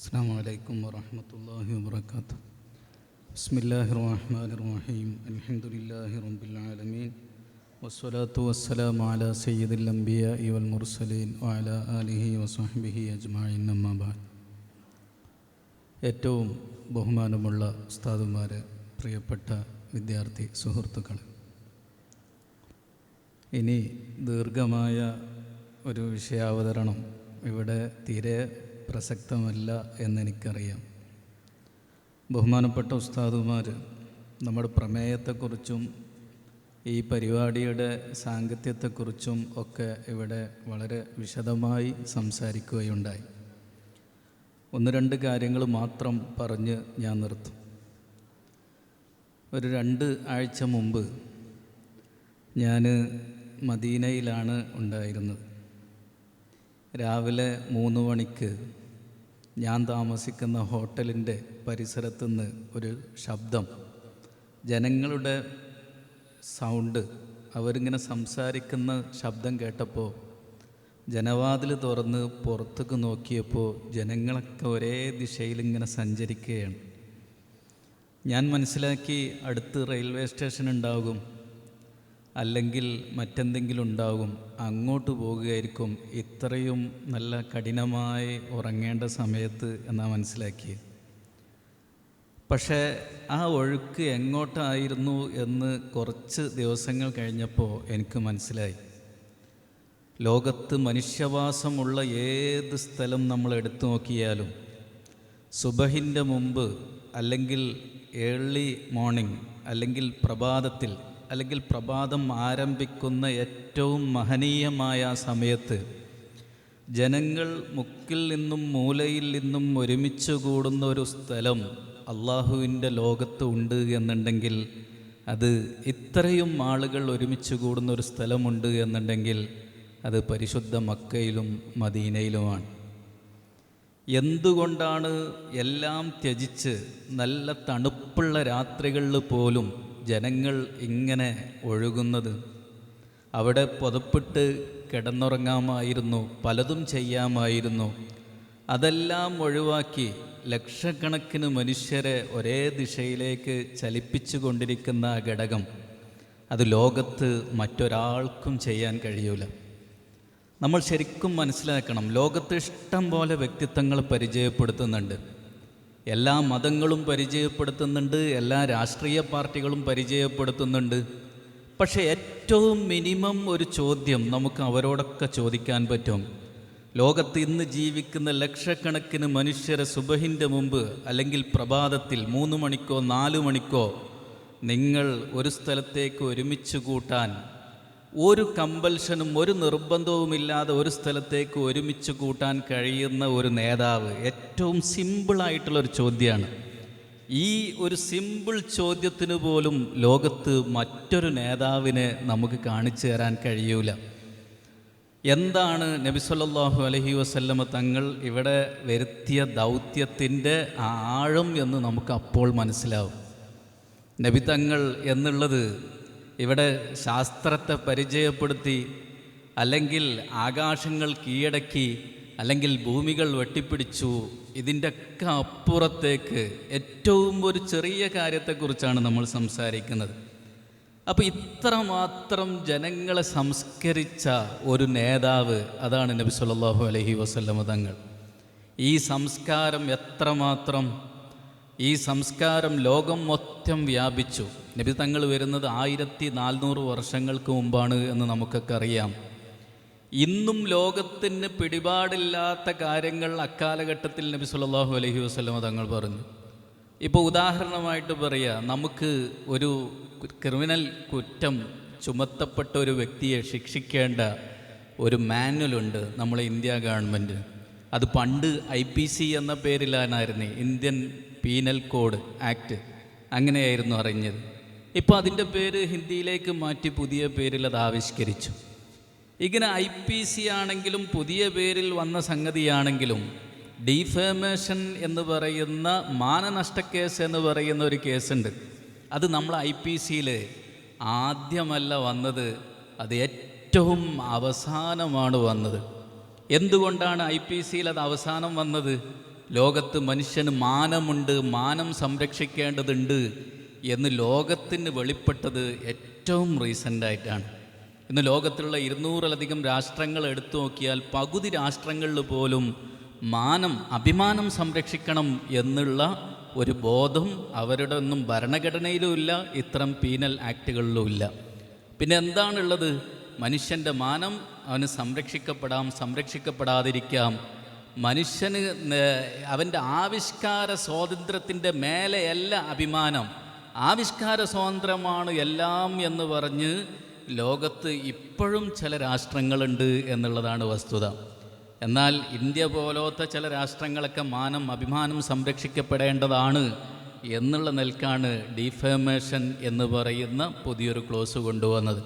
അസ്സലാമു അലൈക്കും വറഹ്മത്തുള്ളാഹി വബറകാതുഹു. ബിസ്മില്ലാഹിർ റഹ്മാനിർ റഹീം. അൽഹംദുലില്ലാഹി റബ്ബിൽ ആലമീൻ. വസ്സലാത്തു വസ്സലാമു അലാ സയ്യിദിൽ അംബിയാഇ വൽ മുർസലീൻ വഅലാ ആലിഹി വസഹ്ബിഹി അജ്മഈൻ. അമ്മാ ബഅദ്. ഏറ്റവും ബഹുമാനമുള്ള ഉസ്താദുമാരെ, പ്രിയപ്പെട്ട വിദ്യാർത്ഥി സുഹൃത്തുക്കൾ, ഇനി ദീർഘമായ ഒരു വിഷയാവതരണം ഇവിടെ തീരെ പ്രസക്തമല്ല എന്നെനിക്കറിയാം. ബഹുമാനപ്പെട്ട ഉസ്താദുമാർ നമ്മുടെ പ്രമേയത്തെക്കുറിച്ചും ഈ പരിപാടിയുടെ സാങ്കത്യത്തെക്കുറിച്ചും ഒക്കെ ഇവിടെ വളരെ വിശദമായി സംസാരിക്കുകയുണ്ടായി. ഒന്ന് രണ്ട് കാര്യങ്ങൾ മാത്രം പറഞ്ഞ് ഞാൻ നിർത്തും. ഒരു 2 ആഴ്ച മുമ്പ് ഞാൻ മദീനയിലാണ് ഉണ്ടായിരുന്നത്. രാവിലെ 3 മണിക്ക് ഞാൻ താമസിക്കുന്ന ഹോട്ടലിൻ്റെ പരിസരത്തുനിന്ന് ഒരു ശബ്ദം, ജനങ്ങളുടെ സൗണ്ട്, അവരിങ്ങനെ സംസാരിക്കുന്ന ശബ്ദം കേട്ടപ്പോൾ ജനവാതിൽ തുറന്ന് പുറത്തേക്ക് നോക്കിയപ്പോൾ ജനങ്ങളൊക്കെ ഒരേ ദിശയിലിങ്ങനെ സഞ്ചരിക്കുകയാണ്. ഞാൻ മനസ്സിലാക്കി അടുത്ത് റെയിൽവേ സ്റ്റേഷൻ ഉണ്ടാകും, അല്ലെങ്കിൽ മറ്റെന്തെങ്കിലും ഉണ്ടാകും, അങ്ങോട്ട് പോകുകയായിരിക്കും ഇത്രയും നല്ല കഠിനമായി ഉറങ്ങേണ്ട സമയത്ത് എന്നാണ് മനസ്സിലാക്കിയത്. പക്ഷേ ആ ഒഴുക്ക് എങ്ങോട്ടായിരുന്നു എന്ന് കുറച്ച് ദിവസങ്ങൾ കഴിഞ്ഞപ്പോൾ എനിക്ക് മനസ്സിലായി. ലോകത്ത് മനുഷ്യവാസമുള്ള ഏത് സ്ഥലം നമ്മൾ എടുത്തു നോക്കിയാലും സുബഹിൻ്റെ മുമ്പ്, അല്ലെങ്കിൽ ഏർലി മോർണിംഗ്, അല്ലെങ്കിൽ പ്രഭാതത്തിൽ, അല്ലെങ്കിൽ പ്രഭാതം ആരംഭിക്കുന്ന ഏറ്റവും മഹനീയമായ സമയത്ത് ജനങ്ങൾ മുക്കിൽ നിന്നും മൂലയിൽ നിന്നും ഒരുമിച്ച് കൂടുന്ന ഒരു സ്ഥലം അള്ളാഹുവിൻ്റെ ലോകത്ത് ഉണ്ട് എന്നുണ്ടെങ്കിൽ, അത് ഇത്രയും ആളുകൾ ഒരുമിച്ച് കൂടുന്ന ഒരു സ്ഥലമുണ്ട് എന്നുണ്ടെങ്കിൽ അത് പരിശുദ്ധ മക്കയിലും മദീനയിലുമാണ്. എന്തുകൊണ്ടാണ് എല്ലാം ത്യജിച്ച് നല്ല തണുപ്പുള്ള രാത്രികളിൽ പോലും ജനങ്ങൾ ഇങ്ങനെ ഒഴുകുന്നത്? അവിടെ പുതപ്പിട്ട് കിടന്നുറങ്ങാമായിരുന്നു, പലതും ചെയ്യാമായിരുന്നു. അതെല്ലാം ഒഴിവാക്കി ലക്ഷക്കണക്കിന് മനുഷ്യരെ ഒരേ ദിശയിലേക്ക് ചലിപ്പിച്ചു കൊണ്ടിരിക്കുന്ന ആ ഘടകം, അത് ലോകത്ത് മറ്റൊരാൾക്കും ചെയ്യാൻ കഴിയൂല. നമ്മൾ ശരിക്കും മനസ്സിലാക്കണം, ലോകത്ത് ഇഷ്ടം പോലെ വ്യക്തിത്വങ്ങൾ പരിചയപ്പെടുത്തുന്നുണ്ട്. എല്ലാ മതങ്ങളും പരിചയപ്പെടുത്തുന്നുണ്ട്, എല്ലാ രാഷ്ട്രീയ പാർട്ടികളും പരിചയപ്പെടുത്തുന്നുണ്ട്. പക്ഷേ ഏറ്റവും മിനിമം ഒരു ചോദ്യം നമുക്ക് അവരോടൊക്കെ ചോദിക്കാൻ പറ്റും. ലോകത്ത് ഇന്ന് ജീവിക്കുന്ന ലക്ഷക്കണക്കിന് മനുഷ്യരെ സുബഹിൻ്റെ മുമ്പ്, അല്ലെങ്കിൽ പ്രഭാതത്തിൽ 3 മണിക്കോ 4 മണിക്കോ നിങ്ങൾ ഒരു സ്ഥലത്തേക്ക് ഒരുമിച്ച് കൂട്ടാൻ, ഒരു കമ്പൽഷനും ഒരു നിർബന്ധവുമില്ലാതെ ഒരു സ്ഥലത്തേക്ക് ഒരുമിച്ച് കൂട്ടാൻ കഴിയുന്ന ഒരു നേതാവ്, ഏറ്റവും സിമ്പിളായിട്ടുള്ളൊരു ചോദ്യമാണ്. ഈ ഒരു സിമ്പിൾ ചോദ്യത്തിന് പോലും ലോകത്ത് മറ്റൊരു നേതാവിനെ നമുക്ക് കാണിച്ചു തരാൻ കഴിയൂല. എന്താണ് നബി സല്ലല്ലാഹു അലൈഹി വസല്ലമ തങ്ങൾ ഇവിടെ വരുത്തിയ ദൗത്യത്തിൻ്റെ ആഴം എന്ന് നമുക്ക് അപ്പോൾ മനസ്സിലാവും. നബി തങ്ങൾ എന്നുള്ളത് ഇവിടെ ശാസ്ത്രത്തെ പരിചയപ്പെടുത്തി, അല്ലെങ്കിൽ ആകാശങ്ങൾ കീഴടക്കി, അല്ലെങ്കിൽ ഭൂമികൾ വെട്ടിപ്പിടിച്ചു, ഇതിൻ്റെയൊക്കെ അപ്പുറത്തേക്ക് ഏറ്റവും ഒരു ചെറിയ കാര്യത്തെക്കുറിച്ചാണ് നമ്മൾ സംസാരിക്കുന്നത്. അപ്പോൾ ഇത്രമാത്രം ജനങ്ങളെ സംസ്കരിച്ച ഒരു നേതാവ്, അതാണ് നബി സല്ലല്ലാഹു അലൈഹി വസല്ലമ തങ്ങൾ. ഈ സംസ്കാരം എത്രമാത്രം, ഈ സംസ്കാരം ലോകം മൊത്തം വ്യാപിച്ചു. നബി തങ്ങൾ വരുന്നത് 1400 വർഷങ്ങൾക്ക് മുമ്പാണ് എന്ന് നമുക്കൊക്കെ അറിയാം. ഇന്നും ലോകത്തിന് പിടിപാടില്ലാത്ത കാര്യങ്ങൾ അക്കാലഘട്ടത്തിൽ നബി സല്ലല്ലാഹു അലൈഹി വസല്ലമ തങ്ങൾ പറഞ്ഞു. ഇപ്പോൾ ഉദാഹരണമായിട്ട് പറയുക, നമുക്ക് ഒരു ക്രിമിനൽ കുറ്റം ചുമത്തപ്പെട്ട ഒരു വ്യക്തിയെ ശിക്ഷിക്കേണ്ട ഒരു മാനുവലുണ്ട് നമ്മളെ ഇന്ത്യ ഗവൺമെൻറ്. അത് പണ്ട് IPC എന്ന പേരിലായിരുന്നു, ഇന്ത്യൻ പീനൽ കോഡ് ആക്ട്, അങ്ങനെയായിരുന്നു അറിഞ്ഞത്. ഇപ്പോൾ അതിൻ്റെ പേര് ഹിന്ദിയിലേക്ക് മാറ്റി പുതിയ പേരിൽ അത് ആവിഷ്കരിച്ചു. ഇങ്ങനെ IPC ആണെങ്കിലും പുതിയ പേരിൽ വന്ന സംഗതിയാണെങ്കിലും, ഡിഫേമേഷൻ എന്ന് പറയുന്ന മാനനഷ്ടക്കേസ് എന്ന് പറയുന്ന ഒരു കേസുണ്ട്. അത് നമ്മൾ IPCയിൽ ആദ്യമല്ല വന്നത്, അത് ഏറ്റവും അവസാനമാണ് വന്നത്. എന്തുകൊണ്ടാണ് IPCയിൽ അത് അവസാനം വന്നത്? ലോകത്ത് മനുഷ്യന് മാനമുണ്ട്, മാനം സംരക്ഷിക്കേണ്ടതുണ്ട് എന്ന് ലോകത്തിന് വെളിപ്പെട്ടത് ഏറ്റവും റീസെൻ്റായിട്ടാണ്. ഇന്ന് ലോകത്തിലുള്ള 200-ലധികം രാഷ്ട്രങ്ങൾ എടുത്തു നോക്കിയാൽ പകുതി രാഷ്ട്രങ്ങളിൽ പോലും അഭിമാനം സംരക്ഷിക്കണം എന്നുള്ള ഒരു ബോധം അവരുടെ ഒന്നും ഭരണഘടനയിലും ഇല്ല, ഇത്തരം പീനൽ ആക്റ്റുകളിലും ഇല്ല. പിന്നെ എന്താണുള്ളത്? മനുഷ്യൻ്റെ മാനം അവന് സംരക്ഷിക്കപ്പെടാതിരിക്കാം. മനുഷ്യന് അവൻ്റെ ആവിഷ്കാര സ്വാതന്ത്ര്യത്തിൻ്റെ മേലെയല്ല അഭിമാനം, ആവിഷ്കാര സ്വാതന്ത്ര്യമാണ് എല്ലാം എന്ന് പറഞ്ഞ് ലോകത്ത് ഇപ്പോഴും ചില രാഷ്ട്രങ്ങളുണ്ട് എന്നുള്ളതാണ് വസ്തുത. എന്നാൽ ഇന്ത്യ പോലത്തെ ചില രാഷ്ട്രങ്ങളൊക്കെ അഭിമാനം സംരക്ഷിക്കപ്പെടേണ്ടതാണ് എന്നുള്ള നിലക്കാണ് ഡിഫേമേഷൻ എന്ന് പറയുന്ന പുതിയൊരു ക്ലോസ് കൊണ്ടുവന്നത്.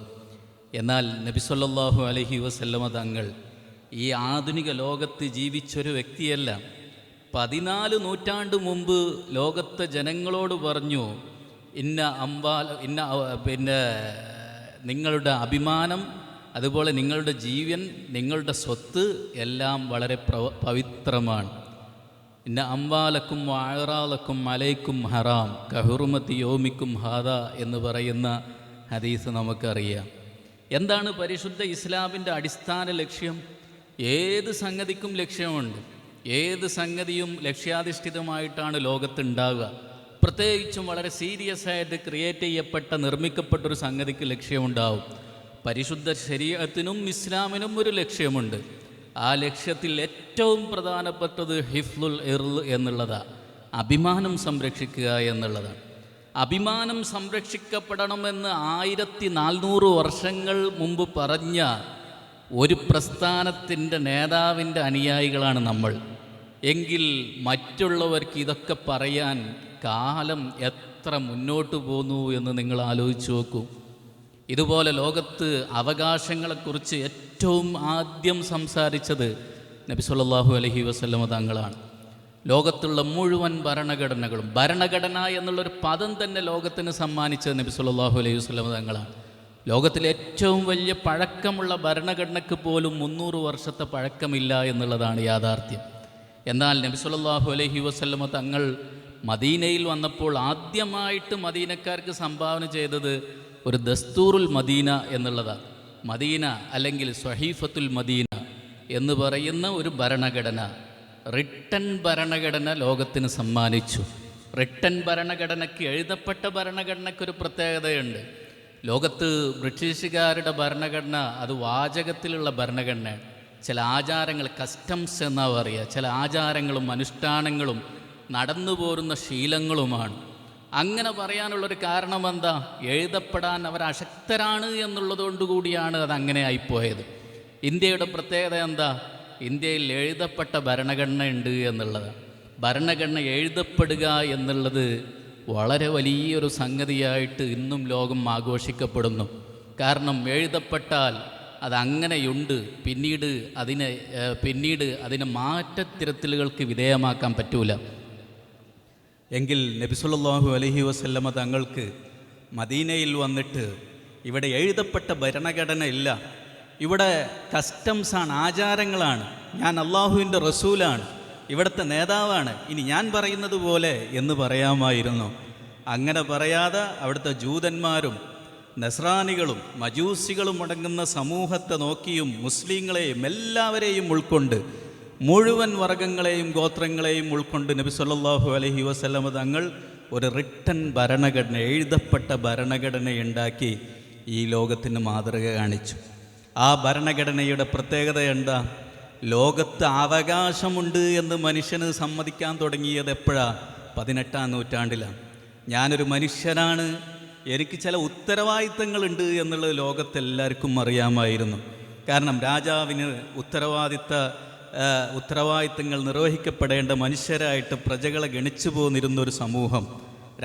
എന്നാൽ നബി സല്ലല്ലാഹു അലൈഹി വസല്ലമ തങ്ങൾ ഈ ആധുനിക ലോകത്ത് ജീവിച്ചൊരു വ്യക്തിയല്ല. 14 നൂറ്റാണ്ട് മുമ്പ് ലോകത്തെ ജനങ്ങളോട് പറഞ്ഞു, നിങ്ങളുടെ അഭിമാനം, അതുപോലെ നിങ്ങളുടെ ജീവൻ, നിങ്ങളുടെ സ്വത്ത് എല്ലാം വളരെ പവിത്രമാണ്. ഇന്ന അംവാലക്കും അഅറാലക്കും അലൈക്കും ഹറാം കഹുറുമത്തി യോമിക്കും ഹാദ എന്ന് പറയുന്ന ഹദീസ് നമുക്കറിയാം. എന്താണ് പരിശുദ്ധ ഇസ്ലാമിൻ്റെ അടിസ്ഥാന ലക്ഷ്യം? ഏത് സംഗതിക്കും ലക്ഷ്യമുണ്ട്. ഏത് സംഗതിയും ലക്ഷ്യാധിഷ്ഠിതമായിട്ടാണ് ലോകത്തുണ്ടാവുക. പ്രത്യേകിച്ചും വളരെ സീരിയസ് ആയിട്ട് നിർമ്മിക്കപ്പെട്ടൊരു സംഗതിക്ക് ലക്ഷ്യമുണ്ടാവും. പരിശുദ്ധ ശരീഅത്തിനും ഇസ്ലാമിനും ഒരു ലക്ഷ്യമുണ്ട്. ആ ലക്ഷ്യത്തിൽ ഏറ്റവും പ്രധാനപ്പെട്ടത് ഹിഫ്ലുൽ ഇർള് എന്നുള്ളതാണ്, അഭിമാനം സംരക്ഷിക്കുക എന്നുള്ളതാണ്. അഭിമാനം സംരക്ഷിക്കപ്പെടണമെന്ന് 1400 വർഷങ്ങൾ മുമ്പ് പറഞ്ഞ ഒരു പ്രസ്ഥാനത്തിൻ്റെ നേതാവിൻ്റെ അനുയായികളാണ് നമ്മൾ. എങ്കിൽ മറ്റുള്ളവർക്ക് ഇതൊക്കെ പറയാൻ കാലം എത്ര മുന്നോട്ട് പോന്നു എന്ന് നിങ്ങൾ ആലോചിച്ച് നോക്കൂ. ഇതുപോലെ ലോകത്ത് അവകാശങ്ങളെക്കുറിച്ച് ഏറ്റവും ആദ്യം സംസാരിച്ചത് നബി സല്ലല്ലാഹു അലൈഹി വസല്ലമ തങ്ങളാണ്. ലോകത്തുള്ള മുഴുവൻ ഭരണഘടനകളും, ഭരണഘടന എന്നുള്ളൊരു പദം തന്നെ ലോകത്തിന് സമ്മാനിച്ചത് നബി സല്ലല്ലാഹു അലൈഹി വസല്ലമ തങ്ങളാണ്. ലോകത്തിലെ ഏറ്റവും വലിയ പഴക്കമുള്ള ഭരണഘടനയ്ക്ക് പോലും 300 വർഷത്തെ പഴക്കമില്ല എന്നുള്ളതാണ് യാഥാർത്ഥ്യം. എന്നാൽ നബി സല്ലല്ലാഹു അലൈഹി വസല്ലമ തങ്ങൾ മദീനയിൽ വന്നപ്പോൾ ആദ്യമായിട്ട് മദീനക്കാർക്ക് സംഭാവന ചെയ്തത് ഒരു ദസ്തൂറുൽ മദീന എന്നുള്ളതാണ്. മദീന അല്ലെങ്കിൽ സ്വഹീഫത്തുൽ മദീന എന്ന് പറയുന്ന ഒരു ഭരണഘടന, റിട്ടൺ ഭരണഘടന ലോകത്തിന് സമ്മാനിച്ചു. റിട്ടൺ ഭരണഘടനയ്ക്ക്, എഴുതപ്പെട്ട ഭരണഘടനയ്ക്കൊരു പ്രത്യേകതയുണ്ട്. ലോകത്ത് ബ്രിട്ടീഷുകാരുടെ ഭരണഘടന അത് വാചകത്തിലുള്ള ഭരണഘടനയാണ്. ചില ആചാരങ്ങൾ, കസ്റ്റംസ് എന്നാ പറയുക, ചില ആചാരങ്ങളും അനുഷ്ഠാനങ്ങളും നടന്നു പോരുന്ന ശീലങ്ങളുമാണ്. അങ്ങനെ പറയാനുള്ളൊരു കാരണം എന്താ? എഴുതപ്പെടാൻ അവർ അശക്തരാണ് എന്നുള്ളതുകൊണ്ടുകൂടിയാണ് അതങ്ങനെ ആയിപ്പോയത്. ഇന്ത്യയുടെ പ്രത്യേകത എന്താ? ഇന്ത്യയിൽ എഴുതപ്പെട്ട ഭരണഘടന ഉണ്ട് എന്നുള്ളതാണ്. ഭരണഘടന എഴുതപ്പെടുക എന്നുള്ളത് വളരെ വലിയൊരു സംഗതിയായിട്ട് ഇന്നും ലോകം ആഘോഷിക്കപ്പെടുന്നു. കാരണം എഴുതപ്പെട്ടാൽ അതങ്ങനെയുണ്ട്, പിന്നീട് അതിനെ മാറ്റത്തിരുത്തലുകൾക്ക് വിധേയമാക്കാൻ പറ്റൂല. എങ്കിൽ നബി സല്ലല്ലാഹു അലൈഹി വസല്ലമ തങ്ങൾക്ക് മദീനയിൽ വന്നിട്ട് ഇവിടെ എഴുതപ്പെട്ട ഭരണഘടന ഇല്ല, ഇവിടെ കസ്റ്റംസാണ്, ആചാരങ്ങളാണ്, ഞാൻ അള്ളാഹുവിൻ്റെ റസൂലാണ്, ഇവിടുത്തെ നേതാവാണ്, ഇനി ഞാൻ പറയുന്നത് പോലെ എന്ന് പറയാമായിരുന്നു. അങ്ങനെ പറയാതെ അവിടുത്തെ ജൂതന്മാരും നസ്രാനികളും മജൂസികളും അടങ്ങുന്ന സമൂഹത്തെ നോക്കിയും മുസ്ലിങ്ങളെയും എല്ലാവരെയും ഉൾക്കൊണ്ട്, മുഴുവൻ വർഗങ്ങളെയും ഗോത്രങ്ങളെയും ഉൾക്കൊണ്ട് നബി സല്ലല്ലാഹു അലൈഹി വസല്ലമ തങ്ങൾ ഒരു റിട്ടൺ ഭരണഘടന, എഴുതപ്പെട്ട ഭരണഘടനയുണ്ടാക്കി ഈ ലോകത്തിന് മാതൃക കാണിച്ചു. ആ ഭരണഘടനയുടെ പ്രത്യേകത എന്താ? ലോകത്ത് അവകാശമുണ്ട് എന്ന് മനുഷ്യന് സമ്മതിക്കാൻ തുടങ്ങിയത് എപ്പോഴാണ്? 18-ാം നൂറ്റാണ്ടിലാണ്. ഞാനൊരു മനുഷ്യനാണ്, എനിക്ക് ചില ഉത്തരവാദിത്തങ്ങളുണ്ട് എന്നുള്ളത് ലോകത്തെല്ലാവർക്കും അറിയാമായിരുന്നു. കാരണം രാജാവിന് ഉത്തരവാദിത്തങ്ങൾ നിർവഹിക്കപ്പെടേണ്ട മനുഷ്യരായിട്ട് പ്രജകളെ ഗണിച്ചു പോന്നിരുന്നൊരു സമൂഹം.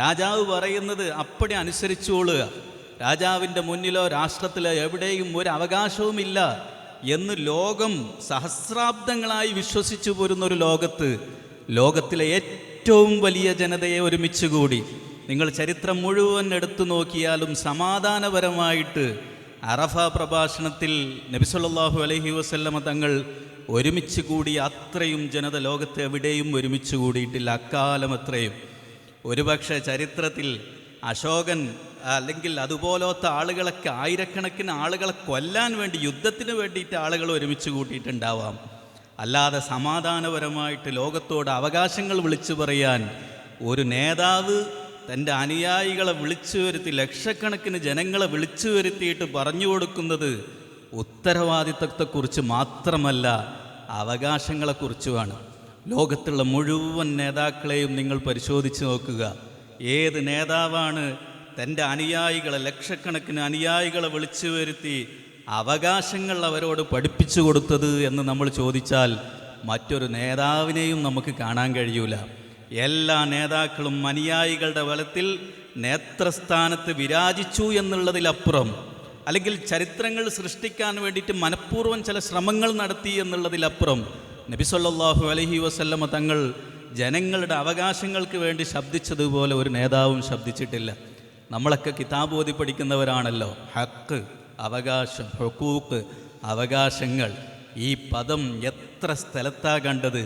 രാജാവ് പറയുന്നത് അപ്പടി അനുസരിച്ചുകൊള്ളുക, രാജാവിൻ്റെ മുന്നിലോ രാഷ്ട്രത്തിലോ എവിടെയും ഒരു അവകാശവുമില്ല എന്ന് ലോകം സഹസ്രാബ്ദങ്ങളായി വിശ്വസിച്ചു പോരുന്നൊരു ലോകത്തിലെ ഏറ്റവും വലിയ ജനതയെ ഒരുമിച്ചുകൂടി, നിങ്ങൾ ചരിത്രം മുഴുവൻ എടുത്തു നോക്കിയാലും സമാധാനപരമായിട്ട് അറഫ പ്രഭാഷണത്തിൽ നബി സല്ലല്ലാഹു അലൈഹി വസല്ലമ തങ്ങൾ ഒരുമിച്ച് കൂടി അത്രയും ജനത ലോകത്ത് എവിടെയും ഒരുമിച്ച് കൂടിയിട്ടില്ല. അക്കാലം അത്രയും. ഒരുപക്ഷെ ചരിത്രത്തിൽ അശോകൻ അല്ലെങ്കിൽ അതുപോലത്തെ ആളുകളൊക്കെ ആയിരക്കണക്കിന് ആളുകളെ കൊല്ലാൻ വേണ്ടി, യുദ്ധത്തിന് വേണ്ടിയിട്ട് ആളുകൾ ഒരുമിച്ച് കൂട്ടിയിട്ടുണ്ടാവാം. അല്ലാതെ സമാധാനപരമായിട്ട് ലോകത്തോട് അവകാശങ്ങൾ വിളിച്ചു പറയാൻ ഒരു നേതാവ് തൻ്റെ അനുയായികളെ വിളിച്ചു വരുത്തി, ലക്ഷക്കണക്കിന് ജനങ്ങളെ വിളിച്ചു വരുത്തിയിട്ട് പറഞ്ഞു കൊടുക്കുന്നത് ഉത്തരവാദിത്തത്തെക്കുറിച്ച് മാത്രമല്ല, അവകാശങ്ങളെക്കുറിച്ചുമാണ്. ലോകത്തുള്ള മുഴുവൻ നേതാക്കളെയും നിങ്ങൾ പരിശോധിച്ച് നോക്കുക. ഏത് നേതാവാണ് തൻ്റെ അനുയായികളെ, ലക്ഷക്കണക്കിന് അനുയായികളെ വിളിച്ചു വരുത്തി അവകാശങ്ങൾ അവരോട് പഠിപ്പിച്ചു കൊടുത്തത് എന്ന് നമ്മൾ ചോദിച്ചാൽ മറ്റൊരു നേതാവിനെയും നമുക്ക് കാണാൻ കഴിയൂല. എല്ലാ നേതാക്കളും അനുയായികളുടെ ബലത്തിൽ നേതൃസ്ഥാനത്ത് വിരാജിച്ചു എന്നുള്ളതിലപ്പുറം, അല്ലെങ്കിൽ ചരിത്രങ്ങൾ സൃഷ്ടിക്കാൻ വേണ്ടിയിട്ട് മനഃപൂർവ്വം ചില ശ്രമങ്ങൾ നടത്തി എന്നുള്ളതിലപ്പുറം നബി സല്ലല്ലാഹു അലൈഹി വസല്ലമ തങ്ങൾ ജനങ്ങളുടെ അവകാശങ്ങൾക്ക് വേണ്ടി ശബ്ദിച്ചതുപോലെ ഒരു നേതാവും ശബ്ദിച്ചിട്ടില്ല. നമ്മളൊക്കെ കിതാബ് ഓതി പഠിക്കുന്നവരാണല്ലോ. ഹക്ക്, അവകാശം, ഹുക്കൂക്ക്, അവകാശങ്ങൾ. ഈ പദം എത്ര സ്ഥലത്താ കണ്ടത്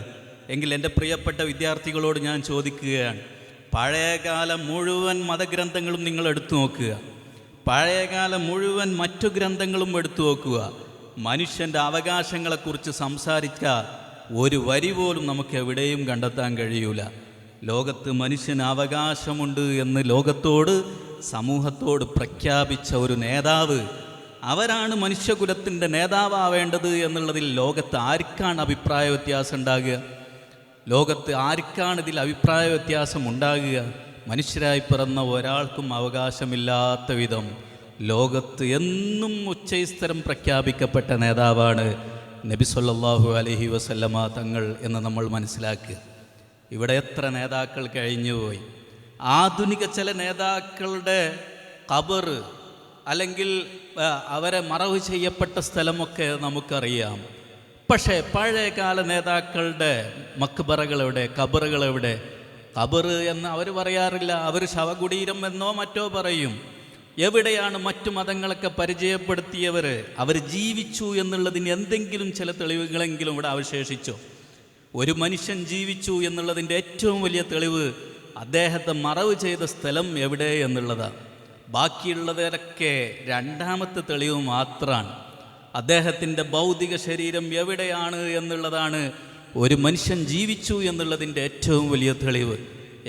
എങ്കിൽ എൻ്റെ പ്രിയപ്പെട്ട വിദ്യാർത്ഥികളോട് ഞാൻ ചോദിക്കുകയാണ്, പഴയകാല മുഴുവൻ മതഗ്രന്ഥങ്ങളും നിങ്ങൾ എടുത്തു നോക്കുക, പഴയകാല മുഴുവൻ മറ്റു ഗ്രന്ഥങ്ങളും എടുത്തു നോക്കുക. മനുഷ്യൻ്റെ അവകാശങ്ങളെക്കുറിച്ച് സംസാരിക്കാൻ ഒരു വരി പോലും നമുക്ക് എവിടെയും കണ്ടെത്താൻ കഴിയൂല. ലോകത്ത് മനുഷ്യന് അവകാശമുണ്ട് എന്ന് ലോകത്തോട്, സമൂഹത്തോട് പ്രഖ്യാപിച്ച ഒരു നേതാവ്, അവരാണ് മനുഷ്യകുലത്തിൻ്റെ നേതാവാവേണ്ടത് എന്നുള്ളതിൽ ലോകത്ത് ആർക്കാണ് അഭിപ്രായ വ്യത്യാസം ഉണ്ടാകുക? ലോകത്ത് ആർക്കാണ് ഇതിൽ അഭിപ്രായ വ്യത്യാസം ഉണ്ടാകുക? മനുഷ്യരായി പിറന്ന ഒരാൾക്കും അവകാശമില്ലാത്ത വിധം ലോകത്ത് എന്നും ഉച്ചസ്ഥരം പ്രഖ്യാപിക്കപ്പെട്ട നേതാവാണ് നബി സല്ലല്ലാഹു അലൈഹി വസല്ലമ തങ്ങൾ എന്ന് നമ്മൾ മനസ്സിലാക്കുക. ഇവിടെ എത്ര നേതാക്കൾ കഴിഞ്ഞുപോയി. ആധുനിക ചില നേതാക്കളുടെ ഖബർ അല്ലെങ്കിൽ അവരെ മറവ് ചെയ്യപ്പെട്ട സ്ഥലമൊക്കെ നമുക്കറിയാം. പക്ഷേ പഴയകാല നേതാക്കളുടെ മക്ബറകളെവിടെ, ഖബറുകളെവിടെ? ഖബർ എന്ന് അവർ പറയാറില്ല, അവർ ശവകുടീരം എന്നോ മറ്റോ പറയും. എവിടെയാണ് മറ്റു മതങ്ങളൊക്കെ പരിചയപ്പെടുത്തിയവർ? അവർ ജീവിച്ചു എന്നുള്ളതിന് എന്തെങ്കിലും ചില തെളിവുകളെങ്കിലും ഇവിടെ അവശേഷിച്ചോ? ഒരു മനുഷ്യൻ ജീവിച്ചു എന്നുള്ളതിൻ്റെ ഏറ്റവും വലിയ തെളിവ് അദ്ദേഹത്തെ മറവ് ചെയ്ത സ്ഥലം എവിടെ എന്നുള്ളതാണ്. ബാക്കിയുള്ളതൊക്കെ രണ്ടാമത്തെ തെളിവ് മാത്രമാണ്. അദ്ദേഹത്തിൻ്റെ ഭൗതിക ശരീരം എവിടെയാണ് എന്നുള്ളതാണ് ഒരു മനുഷ്യൻ ജീവിച്ചു എന്നുള്ളതിൻ്റെ ഏറ്റവും വലിയ തെളിവ്.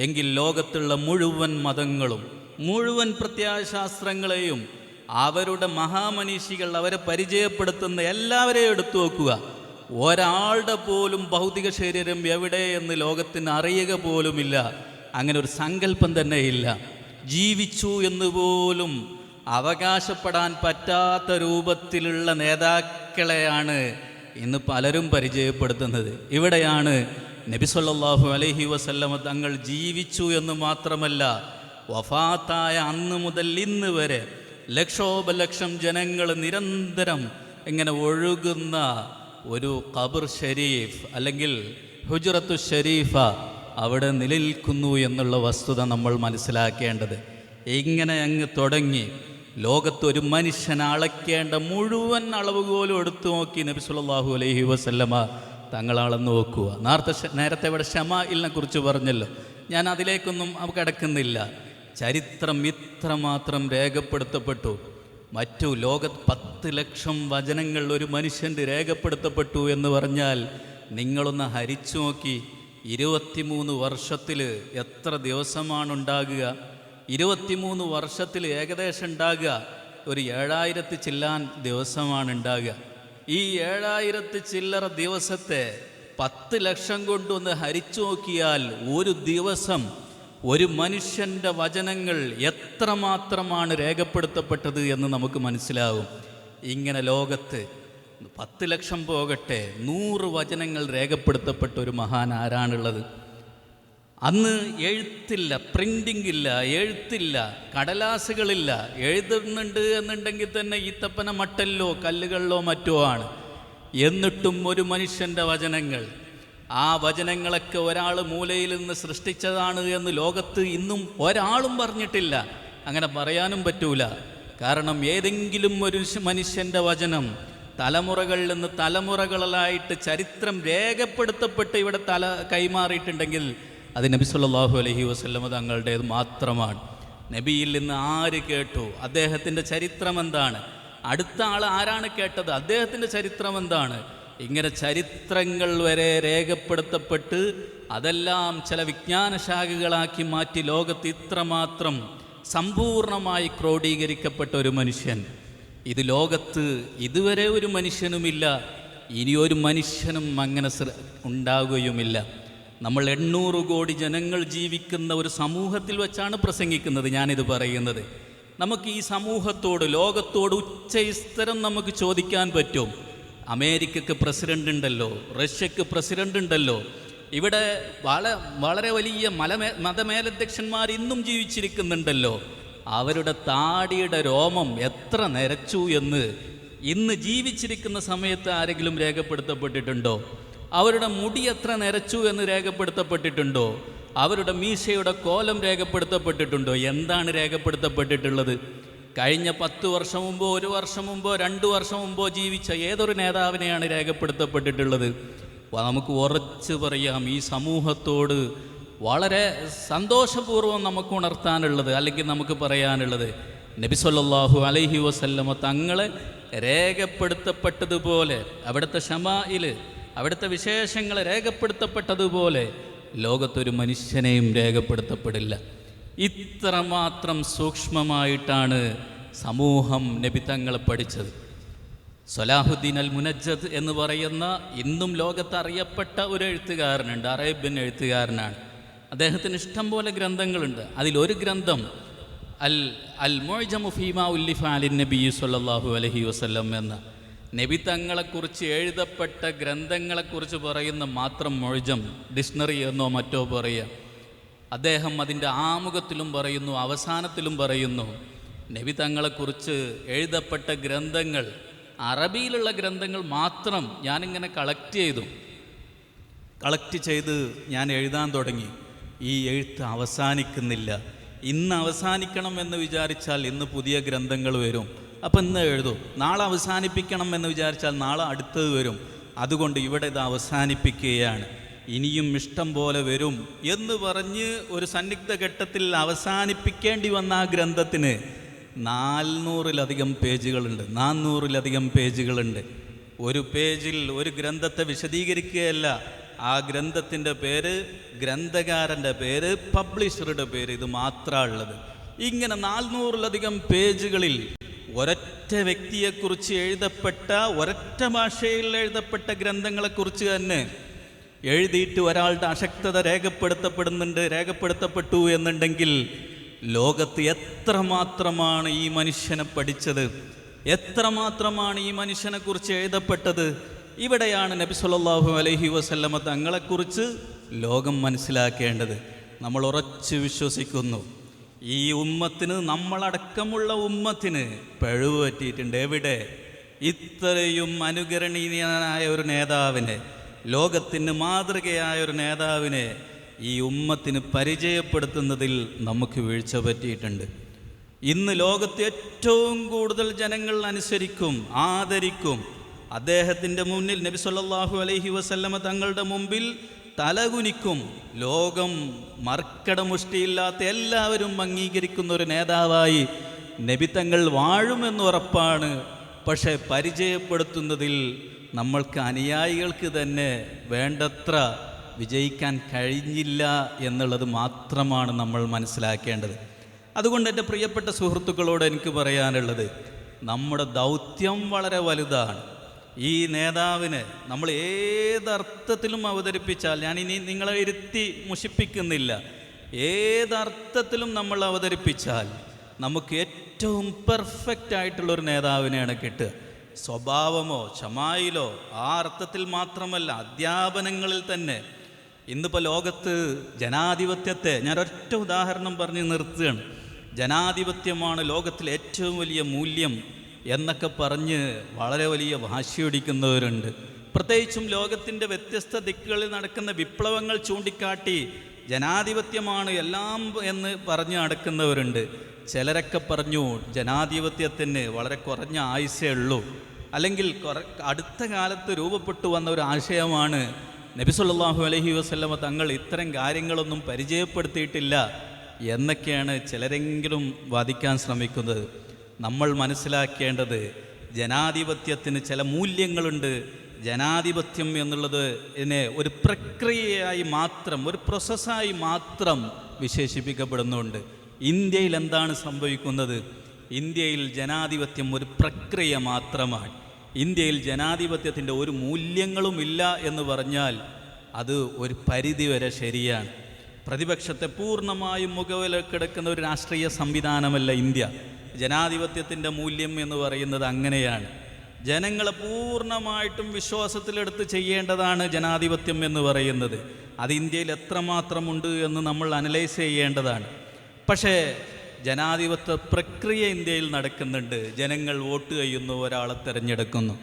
എങ്കിൽ ലോകത്തുള്ള മുഴുവൻ മതങ്ങളും മുഴുവൻ പ്രത്യയശാസ്ത്രങ്ങളെയും അവരുടെ മഹാമനീഷികൾ അവരെ പരിചയപ്പെടുത്തുന്ന എല്ലാവരെയും എടുത്തു നോക്കുക. ഒരാളുടെ പോലും ഭൗതിക ശരീരം എവിടെ എന്ന് ലോകത്തിന് അറിയുക പോലുമില്ല. അങ്ങനെ ഒരു സങ്കല്പം തന്നെയില്ല. ജീവിച്ചു എന്നുപോലും അവകാശപ്പെടാൻ പറ്റാത്ത രൂപത്തിലുള്ള നേതാക്കളെയാണ് ഇന്ന് പലരും പരിചയപ്പെടുത്തുന്നത്. ഇവിടെയാണ് നബി സല്ലല്ലാഹു അലൈഹി വസല്ലമ തങ്ങൾ ജീവിച്ചു എന്ന് മാത്രമല്ല, വഫാത്തായ അന്ന് മുതൽ ഇന്ന് വരെ ലക്ഷോപലക്ഷം ജനങ്ങൾ നിരന്തരം ഇങ്ങനെ ഒഴുകുന്ന ഒരു ഖബർ ഷരീഫ് അല്ലെങ്കിൽ ഹുജ്റത്തു ഷരീഫ അവിടെ നിലനിൽക്കുന്നു എന്നുള്ള വസ്തുത നമ്മൾ മനസ്സിലാക്കേണ്ടത്. ഇങ്ങനെ അങ്ങ് തുടങ്ങി ലോകത്തൊരു മനുഷ്യൻ അളക്കേണ്ട മുഴുവൻ അളവുകോലും എടുത്തു നോക്കി നബി സല്ലല്ലാഹു അലൈഹി വസല്ലമ തങ്ങളാളെന്ന് നോക്കുക. നേരത്തെ ഇവിടെ ഷമാഇലിനെ കുറിച്ച് പറഞ്ഞല്ലോ, ഞാൻ അതിലേക്കൊന്നും കിടക്കുന്നില്ല. ചരിത്രം ഇത്രമാത്രം രേഖപ്പെടുത്തപ്പെട്ടു. മറ്റു ലോകത്ത് 10 ലക്ഷം വചനങ്ങൾ ഒരു മനുഷ്യൻ്റെ രേഖപ്പെടുത്തപ്പെട്ടു എന്ന് പറഞ്ഞാൽ നിങ്ങളൊന്ന് ഹരിച്ചു നോക്കി. 23 വർഷത്തിൽ എത്ര ദിവസമാണ് ഉണ്ടാകുക? 23 വർഷത്തിൽ ഏകദേശം ഉണ്ടാകുക ഒരു 7000 ചില്ലാൻ ദിവസമാണ് ഉണ്ടാകുക. ഈ 7000 ചില്ലറ ദിവസത്തെ 10 ലക്ഷം കൊണ്ടൊന്ന് ഹരിച്ചു നോക്കിയാൽ ഒരു ദിവസം ഒരു മനുഷ്യൻ്റെ വചനങ്ങൾ എത്രമാത്രമാണ് രേഖപ്പെടുത്തപ്പെട്ടത് എന്ന് നമുക്ക് മനസ്സിലാവും. ഇങ്ങനെ ലോകത്ത് 10 ലക്ഷം പോകട്ടെ, 100 വചനങ്ങൾ രേഖപ്പെടുത്തപ്പെട്ട ഒരു മഹാൻ ആരാണുള്ളത്? അന്ന് എഴുത്തില്ല, പ്രിൻറ്റിംഗ് ഇല്ല, എഴുത്തില്ല, കടലാസുകളില്ല. എഴുതുന്നുണ്ട് എന്നുണ്ടെങ്കിൽ തന്നെ ഈത്തപ്പന മട്ടലിലോ കല്ലുകളിലോ മറ്റോ ആണ്. എന്നിട്ടും ഒരു മനുഷ്യൻ്റെ വചനങ്ങൾ, ആ വചനങ്ങളൊക്കെ ഒരാൾ മൂലയിൽ നിന്ന് സൃഷ്ടിച്ചതാണ് എന്ന് ലോകത്ത് ഇന്നും ഒരാളും പറഞ്ഞിട്ടില്ല. അങ്ങനെ പറയാനും പറ്റൂല. കാരണം ഏതെങ്കിലും ഒരു മനുഷ്യൻ്റെ വചനം തലമുറകളിൽ നിന്ന് തലമുറകളായിട്ട് ചരിത്രം രേഖപ്പെടുത്തപ്പെട്ട് ഇവിടെ കൈമാറിയിട്ടുണ്ടെങ്കിൽ അത് നബി സല്ലല്ലാഹു അലൈഹി വസല്ലമ തങ്ങളുടേത് മാത്രമാണ്. നബിയിൽ നിന്ന് ആര് കേട്ടു? അദ്ദേഹത്തിൻ്റെ ചരിത്രം എന്താണ്? അടുത്ത ആൾ ആരാണ് കേട്ടത്? അദ്ദേഹത്തിൻ്റെ ചരിത്രം എന്താണ്? ഇങ്ങനെ ചരിത്രങ്ങൾ വരെ രേഖപ്പെടുത്തപ്പെട്ട് അതെല്ലാം ചില വിജ്ഞാന ശാഖകളാക്കി മാറ്റി ലോകത്ത് ഇത്രമാത്രം സമ്പൂർണമായി ക്രോഡീകരിക്കപ്പെട്ട ഒരു മനുഷ്യൻ, ഇത് ലോകത്ത് ഇതുവരെ ഒരു മനുഷ്യനുമില്ല, ഇനിയൊരു മനുഷ്യനും അങ്ങനെ ഉണ്ടാകുകയുമില്ല. നമ്മൾ 800 കോടി ജനങ്ങൾ ജീവിക്കുന്ന ഒരു സമൂഹത്തിൽ വെച്ചാണ് പ്രസംഗിക്കുന്നത് ഞാനിത് പറയുന്നത്. നമുക്ക് ഈ സമൂഹത്തോട്, ലോകത്തോട് ഉച്ചസ്ഥരം നമുക്ക് ചോദിക്കാൻ പറ്റും. അമേരിക്കക്ക് പ്രസിഡൻ്റ് ഉണ്ടല്ലോ, റഷ്യക്ക് പ്രസിഡൻ്റ് ഉണ്ടല്ലോ, ഇവിടെ വളരെ വലിയ മതമേലധ്യക്ഷന്മാർ ഇന്നും ജീവിച്ചിരിക്കുന്നുണ്ടല്ലോ. അവരുടെ താടിയുടെ രോമം എത്ര നരച്ചു എന്ന് ഇന്ന് ജീവിച്ചിരിക്കുന്ന സമയത്ത് ആരെങ്കിലും രേഖപ്പെടുത്തപ്പെട്ടിട്ടുണ്ടോ? അവരുടെ മുടി എത്ര നരച്ചു എന്ന് രേഖപ്പെടുത്തപ്പെട്ടിട്ടുണ്ടോ? അവരുടെ മീശയുടെ കോലം രേഖപ്പെടുത്തപ്പെട്ടിട്ടുണ്ടോ? എന്താണ് രേഖപ്പെടുത്തപ്പെട്ടിട്ടുള്ളത്? കഴിഞ്ഞ 10 വർഷം മുമ്പോ 1 വർഷം മുമ്പോ 2 വർഷം മുമ്പോ ജീവിച്ച ഏതൊരു നേതാവിനെയാണ് രേഖപ്പെടുത്തപ്പെട്ടിട്ടുള്ളത്? നമുക്ക് ഉറച്ചു പറയാം, ഈ സമൂഹത്തോട് വളരെ സന്തോഷപൂർവ്വം നമുക്ക് ഉണർത്താനുള്ളത്, അല്ലെങ്കിൽ നമുക്ക് പറയാനുള്ളത്, നബി സല്ലല്ലാഹു അലൈഹി വസല്ലമ തങ്ങളെ രേഖപ്പെടുത്തപ്പെട്ടതുപോലെ, അവിടുത്തെ ശമാഇൽ, അവിടുത്തെ വിശേഷങ്ങൾ രേഖപ്പെടുത്തപ്പെട്ടതുപോലെ ലോകത്തൊരു മനുഷ്യനെയും രേഖപ്പെടുത്തപ്പെടില്ല. ഇത്രമാത്രം സൂക്ഷ്മമായിട്ടാണ് സമൂഹം നബി തങ്ങളെ പഠിച്ചത്. സലാഹുദ്ദീൻ അൽ മുനജ്ജദ് എന്ന് പറയുന്ന ഇന്നും ലോകത്ത് അറിയപ്പെട്ട ഒരു എഴുത്തുകാരനുണ്ട്, അറേബ്യൻ എഴുത്തുകാരനാണ്. അദ്ദേഹത്തിന് ഇഷ്ടം പോലെ ഗ്രന്ഥങ്ങളുണ്ട്. അതിലൊരു ഗ്രന്ഥം അൽ മുഅ്ജമു ഫീമാ ഉല്ലിഫ അലിൻ നബി സല്ലല്ലാഹു അലൈഹി വസല്ലം എന്ന നബി തങ്ങളെക്കുറിച്ച് എഴുതപ്പെട്ട ഗ്രന്ഥങ്ങളെക്കുറിച്ച് പറയുന്ന മാത്രം മുഅ്ജം, ഡിക്ഷണറി എന്നോ മറ്റോ പറയുക. അദ്ദേഹം അതിൻ്റെ ആമുഖത്തിലും പറയുന്നു, അവസാനത്തിലും പറയുന്നു, നബി തങ്ങളെക്കുറിച്ച് എഴുതപ്പെട്ട ഗ്രന്ഥങ്ങൾ, അറബിയിലുള്ള ഗ്രന്ഥങ്ങൾ മാത്രം ഞാനിങ്ങനെ കളക്ട് ചെയ്ത് ഞാൻ എഴുതാൻ തുടങ്ങി. ഈ എഴുത്ത് അവസാനിക്കുന്നില്ല. ഇന്ന് അവസാനിക്കണം എന്ന് വിചാരിച്ചാൽ ഇന്ന് പുതിയ ഗ്രന്ഥങ്ങൾ വരും, അപ്പം ഇന്ന് എഴുതും. നാളെ അവസാനിപ്പിക്കണം എന്ന് വിചാരിച്ചാൽ നാളെ അടുത്തത് വരും. അതുകൊണ്ട് ഇവിടെ ഇത് അവസാനിപ്പിക്കുകയാണ്, ഇനിയും ഇഷ്ടം പോലെ വരും എന്ന് പറഞ്ഞ് ഒരു സന്നിഗ്ധ ഘട്ടത്തിൽ അവസാനിപ്പിക്കേണ്ടി വന്ന ആ ഗ്രന്ഥത്തിന് 400-ലധികം പേജുകളുണ്ട്. 400-ലധികം പേജുകളുണ്ട്. ഒരു പേജിൽ ഒരു ഗ്രന്ഥത്തെ വിശദീകരിക്കുകയല്ല, ആ ഗ്രന്ഥത്തിൻ്റെ പേര്, ഗ്രന്ഥകാരൻ്റെ പേര്, പബ്ലിഷറുടെ പേര്, ഇത് മാത്രമുള്ളത്. ഇങ്ങനെ 400-ലധികം പേജുകളിൽ ഒരൊറ്റ വ്യക്തിയെക്കുറിച്ച് എഴുതപ്പെട്ട, ഒരൊറ്റ ഭാഷയിൽ എഴുതപ്പെട്ട ഗ്രന്ഥങ്ങളെക്കുറിച്ച് തന്നെ എഴുതിയിട്ട് ഒരാളുടെ അശക്തത രേഖപ്പെടുത്തപ്പെട്ടു എന്നുണ്ടെങ്കിൽ ലോകത്ത് എത്രമാത്രമാണ് ഈ മനുഷ്യനെ പഠിച്ചത്, എത്രമാത്രമാണ് ഈ മനുഷ്യനെക്കുറിച്ച് എഴുതപ്പെട്ടത്. ഇവിടെയാണ് നബി സല്ലല്ലാഹു അലൈഹി വസല്ലമ തങ്ങളെക്കുറിച്ച് ലോകം മനസ്സിലാക്കേണ്ടത്. നമ്മൾ ഉറച്ചു വിശ്വസിക്കുന്നു, ഈ ഉമ്മത്തിന്, നമ്മളടക്കമുള്ള ഉമ്മത്തിന് പിഴവ് പറ്റിയിട്ടുണ്ട്. എവിടെ? ഇത്രയും അനുകരണീയനായ ഒരു നേതാവിനെ, ലോകത്തിന് മാതൃകയായ ഒരു നേതാവിനെ ഈ ഉമ്മത്തിന് പരിചയപ്പെടുത്തുന്നതിൽ നമുക്ക് വീഴ്ച പറ്റിയിട്ടുണ്ട്. ഇന്ന് ലോകത്ത് ഏറ്റവും കൂടുതൽ ജനങ്ങൾ അനുസരിക്കും, ആദരിക്കും, അദ്ദേഹത്തിൻ്റെ മുന്നിൽ, നബി സല്ലല്ലാഹു അലൈഹി വസല്ലമ തങ്ങളുടെ മുമ്പിൽ തലകുനിക്കും. ലോകം മർക്കടമുഷ്ടിയില്ലാത്ത എല്ലാവരും അംഗീകരിക്കുന്ന ഒരു നേതാവായി നബി തങ്ങൾ വാഴുമെന്ന് ഉറപ്പാണ്. പക്ഷേ പരിചയപ്പെടുത്തുന്നതിൽ നമ്മൾക്ക്, അനുയായികൾക്ക് തന്നെ വേണ്ടത്ര വിജയിക്കാൻ കഴിഞ്ഞില്ല എന്നുള്ളത് മാത്രമാണ് നമ്മൾ മനസ്സിലാക്കേണ്ടത്. അതുകൊണ്ട് എൻ്റെ പ്രിയപ്പെട്ട സുഹൃത്തുക്കളോട് എനിക്ക് പറയാനുള്ളത്, നമ്മുടെ ദൗത്യം വളരെ വലുതാണ്. ഈ നേതാവിനെ നമ്മൾ ഏതർത്ഥത്തിലും അവതരിപ്പിച്ചാൽ, ഞാനിനി നിങ്ങളെ ഇരുത്തി മുഷിപ്പിക്കുന്നില്ല, ഏതർത്ഥത്തിലും നമ്മൾ അവതരിപ്പിച്ചാൽ നമുക്ക് ഏറ്റവും പെർഫെക്റ്റ് ആയിട്ടുള്ളൊരു നേതാവിനെയാണ് കിട്ടുക. സ്വഭാവമോ ശമായിലോ ആ അർത്ഥത്തിൽ മാത്രമല്ല, അധ്യാപനങ്ങളിൽ തന്നെ. ഇന്നിപ്പോൾ ലോകത്ത് ജനാധിപത്യത്തെ, ഞാനൊരൊറ്റ ഉദാഹരണം പറഞ്ഞ് നിർത്തുകയാണ്. ജനാധിപത്യമാണ് ലോകത്തിലെ ഏറ്റവും വലിയ മൂല്യം എന്നൊക്കെ പറഞ്ഞ് വളരെ വലിയ വാശിയൊടിക്കുന്നവരുണ്ട്. പ്രത്യേകിച്ചും ലോകത്തിൻ്റെ വ്യത്യസ്ത ദിക്കുകളിൽ നടക്കുന്ന വിപ്ലവങ്ങൾ ചൂണ്ടിക്കാട്ടി ജനാധിപത്യമാണ് എല്ലാം എന്ന് പറഞ്ഞ് നടക്കുന്നവരുണ്ട്. ചിലരൊക്കെ പറഞ്ഞു ജനാധിപത്യത്തിന് വളരെ കുറഞ്ഞ ആയുസ്സേ ഉള്ളൂ, അല്ലെങ്കിൽ അടുത്ത കാലത്ത് രൂപപ്പെട്ടു വന്ന ഒരു ആശയമാണ് നബി സല്ലല്ലാഹു അലൈഹി വസല്ലമ തങ്ങൾ ഇത്തരം കാര്യങ്ങളൊന്നും പരിചയപ്പെടുത്തിയിട്ടില്ല എന്നൊക്കെയാണ് ചിലരെങ്കിലും വാദിക്കാൻ ശ്രമിക്കുന്നത്. നമ്മൾ മനസ്സിലാക്കേണ്ടത് ജനാധിപത്യത്തിന് ചില മൂല്യങ്ങളുണ്ട്. ജനാധിപത്യം എന്നുള്ളത് ഇതിനെ ഒരു പ്രക്രിയയായി മാത്രം, ഒരു പ്രോസസ്സായി മാത്രം വിശേഷിപ്പിക്കപ്പെടുന്നുണ്ട്. ഇന്ത്യയിൽ എന്താണ് സംഭവിക്കുന്നത്? ഇന്ത്യയിൽ ജനാധിപത്യം ഒരു പ്രക്രിയ മാത്രമാണ്. ഇന്ത്യയിൽ ജനാധിപത്യത്തിൻ്റെ ഒരു മൂല്യങ്ങളുമില്ല എന്ന് പറഞ്ഞാൽ അത് ഒരു പരിധിവരെ ശരിയാണ്. പ്രതിപക്ഷത്തെ പൂർണ്ണമായും മുഖവിലക്കെടുക്കുന്ന ഒരു രാഷ്ട്രീയ സംവിധാനമല്ല ഇന്ത്യ. ജനാധിപത്യത്തിൻ്റെ മൂല്യം എന്ന് പറയുന്നത് അങ്ങനെയാണ്. ജനങ്ങളെ പൂർണ്ണമായിട്ടും വിശ്വാസത്തിലെടുത്ത് ചെയ്യേണ്ടതാണ് ജനാധിപത്യം എന്ന് പറയുന്നത്. അത് ഇന്ത്യയിൽ എത്രമാത്രമുണ്ട് എന്ന് നമ്മൾ അനലൈസ് ചെയ്യേണ്ടതാണ്. പക്ഷേ ജനാധിപത്യ പ്രക്രിയ ഇന്ത്യയിൽ നടക്കുന്നുണ്ട്. ജനങ്ങൾ വോട്ട് ചെയ്യുന്നു, ഒരാളെ തിരഞ്ഞെടുക്കുന്നു.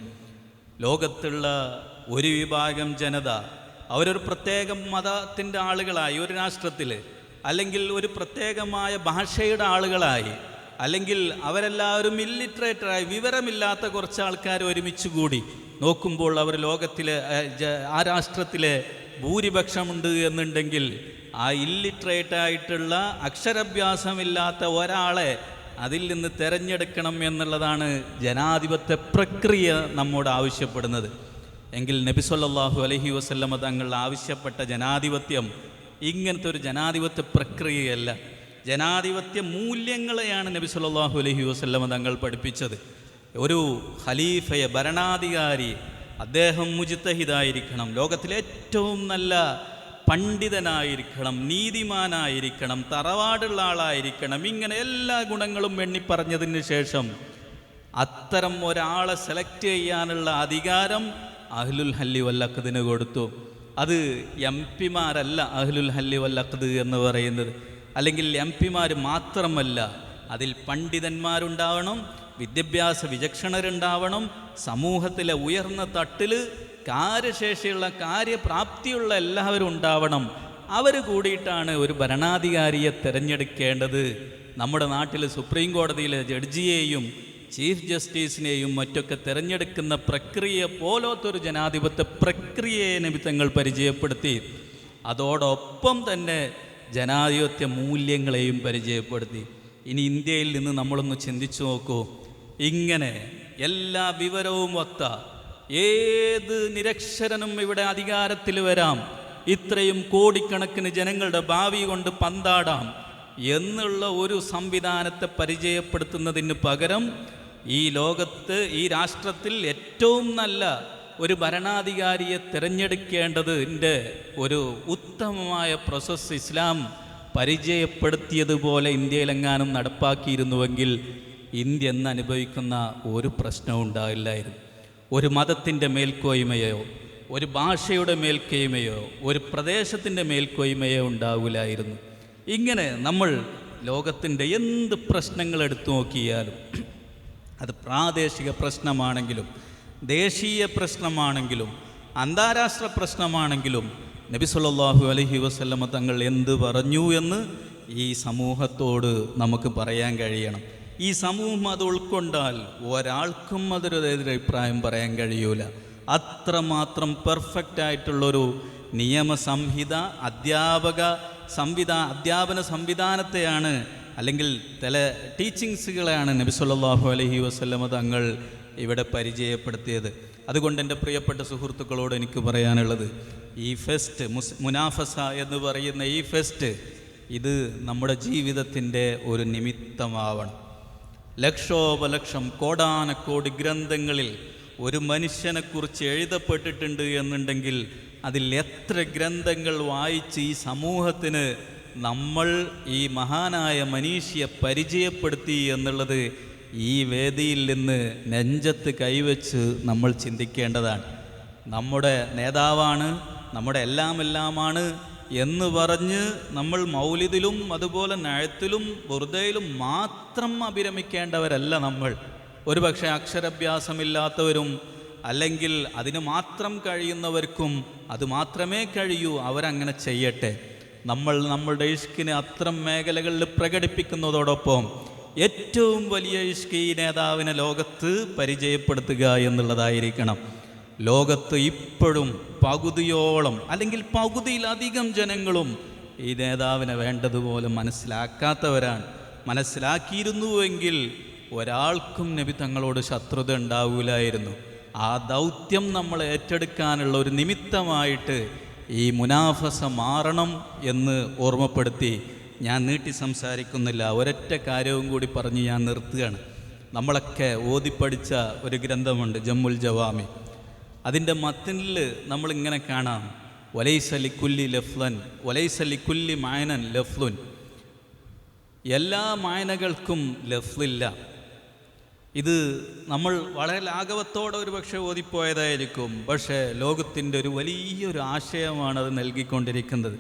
ലോകത്തുള്ള ഒരു വിഭാഗം ജനത അവരൊരു പ്രത്യേക മതത്തിൻ്റെ ആളുകളായി ഒരു രാഷ്ട്രത്തിൽ, അല്ലെങ്കിൽ ഒരു പ്രത്യേകമായ ഭാഷയുടെ ആളുകളായി, അല്ലെങ്കിൽ അവരെല്ലാവരും ഇല്ലിറ്ററേറ്ററായി വിവരമില്ലാത്ത കുറച്ച് ആൾക്കാർ ഒരുമിച്ച് കൂടി നോക്കുമ്പോൾ അവർ ലോകത്തിലെ ആ രാഷ്ട്രത്തിലെ ഭൂരിപക്ഷമുണ്ട് എന്നുണ്ടെങ്കിൽ ആ ഇല്ലിറ്ററേറ്റായിട്ടുള്ള അക്ഷരാഭ്യാസമില്ലാത്ത ഒരാളെ അതിൽ നിന്ന് തിരഞ്ഞെടുക്കണം എന്നുള്ളതാണ് ജനാധിപത്യ പ്രക്രിയ നമ്മോട് ആവശ്യപ്പെടുന്നത്. എങ്കിൽ നബി സല്ലല്ലാഹു അലൈഹി വസല്ലമ തങ്ങൾ ആവശ്യപ്പെട്ട ജനാധിപത്യം ഇങ്ങനത്തെ ഒരു ജനാധിപത്യ പ്രക്രിയയല്ല. ജനാധിപത്യ മൂല്യങ്ങളെയാണ് നബി സല്ലല്ലാഹു അലൈഹി വസല്ലമ തങ്ങൾ പഠിപ്പിച്ചത്. ഒരു ഖലീഫയെ, ഭരണാധികാരി, അദ്ദേഹം മുജ്തഹിദായിരിക്കണം, ലോകത്തിലെ ഏറ്റവും നല്ല പണ്ഡിതനായിരിക്കണം, നീതിമാനായിരിക്കണം, തറവാടുള്ള ആളായിരിക്കണം. ഇങ്ങനെ എല്ലാ ഗുണങ്ങളും എണ്ണിപ്പറഞ്ഞതിന് ശേഷം അത്തരം ഒരാളെ സെലക്ട് ചെയ്യാനുള്ള അധികാരം അഹ്ലുൽ ഹല്ലി വൽ അഖ്ദിന് കൊടുത്തു. അത് എം പിമാരല്ല അഹ്ലുൽ ഹല്ലി വൽ അഖ്ദ് എന്ന് പറയുന്നത്. അല്ലെങ്കിൽ എം പിമാർ മാത്രമല്ല, അതിൽ പണ്ഡിതന്മാരുണ്ടാവണം, വിദ്യാഭ്യാസ വിചക്ഷണരുണ്ടാവണം, സമൂഹത്തിലെ ഉയർന്ന തട്ടിൽ കാര്യശേഷിയുള്ള കാര്യപ്രാപ്തിയുള്ള എല്ലാവരും ഉണ്ടാവണം. അവർ കൂടിയിട്ടാണ് ഒരു ഭരണാധികാരിയെ തിരഞ്ഞെടുക്കേണ്ടത്. നമ്മുടെ നാട്ടിൽ സുപ്രീം കോടതിയിലെ ജഡ്ജിയെയും ചീഫ് ജസ്റ്റിസിനെയും മറ്റൊക്കെ തിരഞ്ഞെടുക്കുന്ന പ്രക്രിയ പോലത്തൊരു ജനാധിപത്യ പ്രക്രിയയെ നബി തങ്ങൾ പരിചയപ്പെടുത്തി. അതോടൊപ്പം തന്നെ ജനാധിപത്യ മൂല്യങ്ങളെയും പരിചയപ്പെടുത്തി. ഇനി ഇന്ത്യയിൽ നിന്ന് നമ്മളൊന്ന് ചിന്തിച്ചു നോക്കൂ. ഇങ്ങനെ എല്ലാ വിവരവും ഒത്ത ഏത് നിരക്ഷരനും ഇവിടെ അധികാരത്തിൽ വരാം, ഇത്രയും കോടിക്കണക്കിന് ജനങ്ങളുടെ ഭാവി കൊണ്ട് പന്താടാം എന്നുള്ള ഒരു സംവിധാനത്തെ പരിചയപ്പെടുത്തുന്നതിന് പകരം ഈ ലോകത്ത്, ഈ രാഷ്ട്രത്തിൽ ഏറ്റവും നല്ല ഒരു ഭരണാധികാരിയെ തിരഞ്ഞെടുക്കേണ്ടതിൻ്റെ ഒരു ഉത്തമമായ പ്രോസസ്സ് ഇസ്ലാം പരിചയപ്പെടുത്തിയതുപോലെ ഇന്ത്യയിലെങ്ങാനും നടപ്പാക്കിയിരുന്നുവെങ്കിൽ ഇന്ത്യ എന്ന് അനുഭവിക്കുന്ന ഒരു പ്രശ്നവും ഉണ്ടാവില്ലായിരുന്നു. ഒരു മതത്തിൻ്റെ മേൽക്കോയ്മയോ, ഒരു ഭാഷയുടെ മേൽക്കോയ്മയോ, ഒരു പ്രദേശത്തിൻ്റെ മേൽക്കോയ്മയോ ഉണ്ടാവില്ലായിരുന്നു. ഇങ്ങനെ നമ്മൾ ലോകത്തിൻ്റെ എന്ത് പ്രശ്നങ്ങൾ എടുത്തു നോക്കിയാലും, അത് പ്രാദേശിക പ്രശ്നമാണെങ്കിലും ദേശീയ പ്രശ്നമാണെങ്കിലും അന്താരാഷ്ട്ര പ്രശ്നമാണെങ്കിലും നബി സല്ലല്ലാഹു അലൈഹി വസല്ലമ തങ്ങൾ എന്ത് പറഞ്ഞു എന്ന് ഈ സമൂഹത്തോട് നമുക്ക് പറയാൻ കഴിയണം. ഈ സമൂഹം അത് ഉൾക്കൊണ്ടാൽ ഒരാൾക്കും അതൊരു എതിരഭിപ്രായം പറയാൻ കഴിയൂല. അത്രമാത്രം പെർഫെക്റ്റ് ആയിട്ടുള്ളൊരു നിയമസംഹിത, അധ്യാപന സംവിധാനത്തെയാണ്, അല്ലെങ്കിൽ ചില ടീച്ചിങ്സുകളെയാണ് നബി സല്ലല്ലാഹു അലൈഹി വസല്ലമ തങ്ങൾ ഇവിടെ പരിചയപ്പെടുത്തിയത്. അതുകൊണ്ട് എൻ്റെ പ്രിയപ്പെട്ട സുഹൃത്തുക്കളോട് എനിക്ക് പറയാനുള്ളത്, ഈ ഫെസ്റ്റ് മുനാഫസ എന്ന് പറയുന്ന ഈ ഫെസ്റ്റ് ഇത് നമ്മുടെ ജീവിതത്തിൻ്റെ ഒരു നിമിത്തമാവണം. ലക്ഷോപലക്ഷം കോടാനക്കോടി ഗ്രന്ഥങ്ങളിൽ ഒരു മനുഷ്യനെക്കുറിച്ച് എഴുതപ്പെട്ടിട്ടുണ്ട് എന്നുണ്ടെങ്കിൽ അതിൽ എത്ര ഗ്രന്ഥങ്ങൾ വായിച്ച് ഈ സമൂഹത്തിന് നമ്മൾ ഈ മഹാനായ മനീഷിയെ പരിചയപ്പെടുത്തി എന്നുള്ളത് ഈ വേദിയിൽ നിന്ന് നെഞ്ചത്ത് കൈവച്ച് നമ്മൾ ചിന്തിക്കേണ്ടതാണ്. നമ്മുടെ നേതാവാണ്, നമ്മുടെ എല്ലാമാണ് എന്ന് പറഞ്ഞ് നമ്മൾ മൗലിദിലും അതുപോലെ നഴത്തിലും ബുർദയിലും മാത്രം അഭിരമിക്കേണ്ടവരല്ല നമ്മൾ. ഒരുപക്ഷെ അക്ഷരാഭ്യാസമില്ലാത്തവരും അല്ലെങ്കിൽ അതിന് മാത്രം കഴിയുന്നവർക്കും അത് മാത്രമേ കഴിയൂ, അവരങ്ങനെ ചെയ്യട്ടെ. നമ്മൾ നമ്മളുടെ ഇഷ്കിനെ അത്തരം മേഖലകളിൽ പ്രകടിപ്പിക്കുന്നതോടൊപ്പം ഏറ്റവും വലിയ ഇഷ്ക് ഈ നേതാവിനെ ലോകത്ത് പരിചയപ്പെടുത്തുക എന്നുള്ളതായിരിക്കണം. ലോകത്ത് ഇപ്പോഴും പകുതിയോളം അല്ലെങ്കിൽ പകുതിയിലധികം ജനങ്ങളും ഈ നേതാവിനെ വേണ്ടതുപോലെ മനസ്സിലാക്കാത്തവരാണ്. മനസ്സിലാക്കിയിരുന്നുവെങ്കിൽ ഒരാൾക്കും നബി തങ്ങളോട് ശത്രുത ഉണ്ടാവില്ലായിരുന്നു. ആ ദൗത്യം നമ്മൾ ഏറ്റെടുക്കാനുള്ള ഒരു നിമിത്തമായിട്ട് ഈ മുനാഫസ മാറണം എന്ന് ഓർമ്മപ്പെടുത്തി ഞാൻ നീട്ടി സംസാരിക്കുന്നില്ല. ഒരൊറ്റ കാര്യവും കൂടി പറഞ്ഞ് ഞാൻ നിർത്തുകയാണ്. നമ്മളൊക്കെ ഓതിപ്പടിച്ച ഒരു ഗ്രന്ഥമുണ്ട് ജമ്മുൽ ജവാമി. അതിൻ്റെ മത്തിനിൽ നമ്മളിങ്ങനെ കാണാം, വലൈസ ലിക്കുല്ലി ലഫ്ലൻ വലൈസ ലിക്കുല്ലി മായനൻ ലഫ്ലുൻ. എല്ലാ മായനകൾക്കും ലഫ്ലില്ല. ഇത് നമ്മൾ വളരെ ലാഘവത്തോടെ ഒരു പക്ഷേ ഓതിപ്പോയതായിരിക്കും. പക്ഷേ ലോകത്തിൻ്റെ ഒരു വലിയൊരു ആശയമാണ് അത് നൽകിക്കൊണ്ടിരിക്കുന്നത്.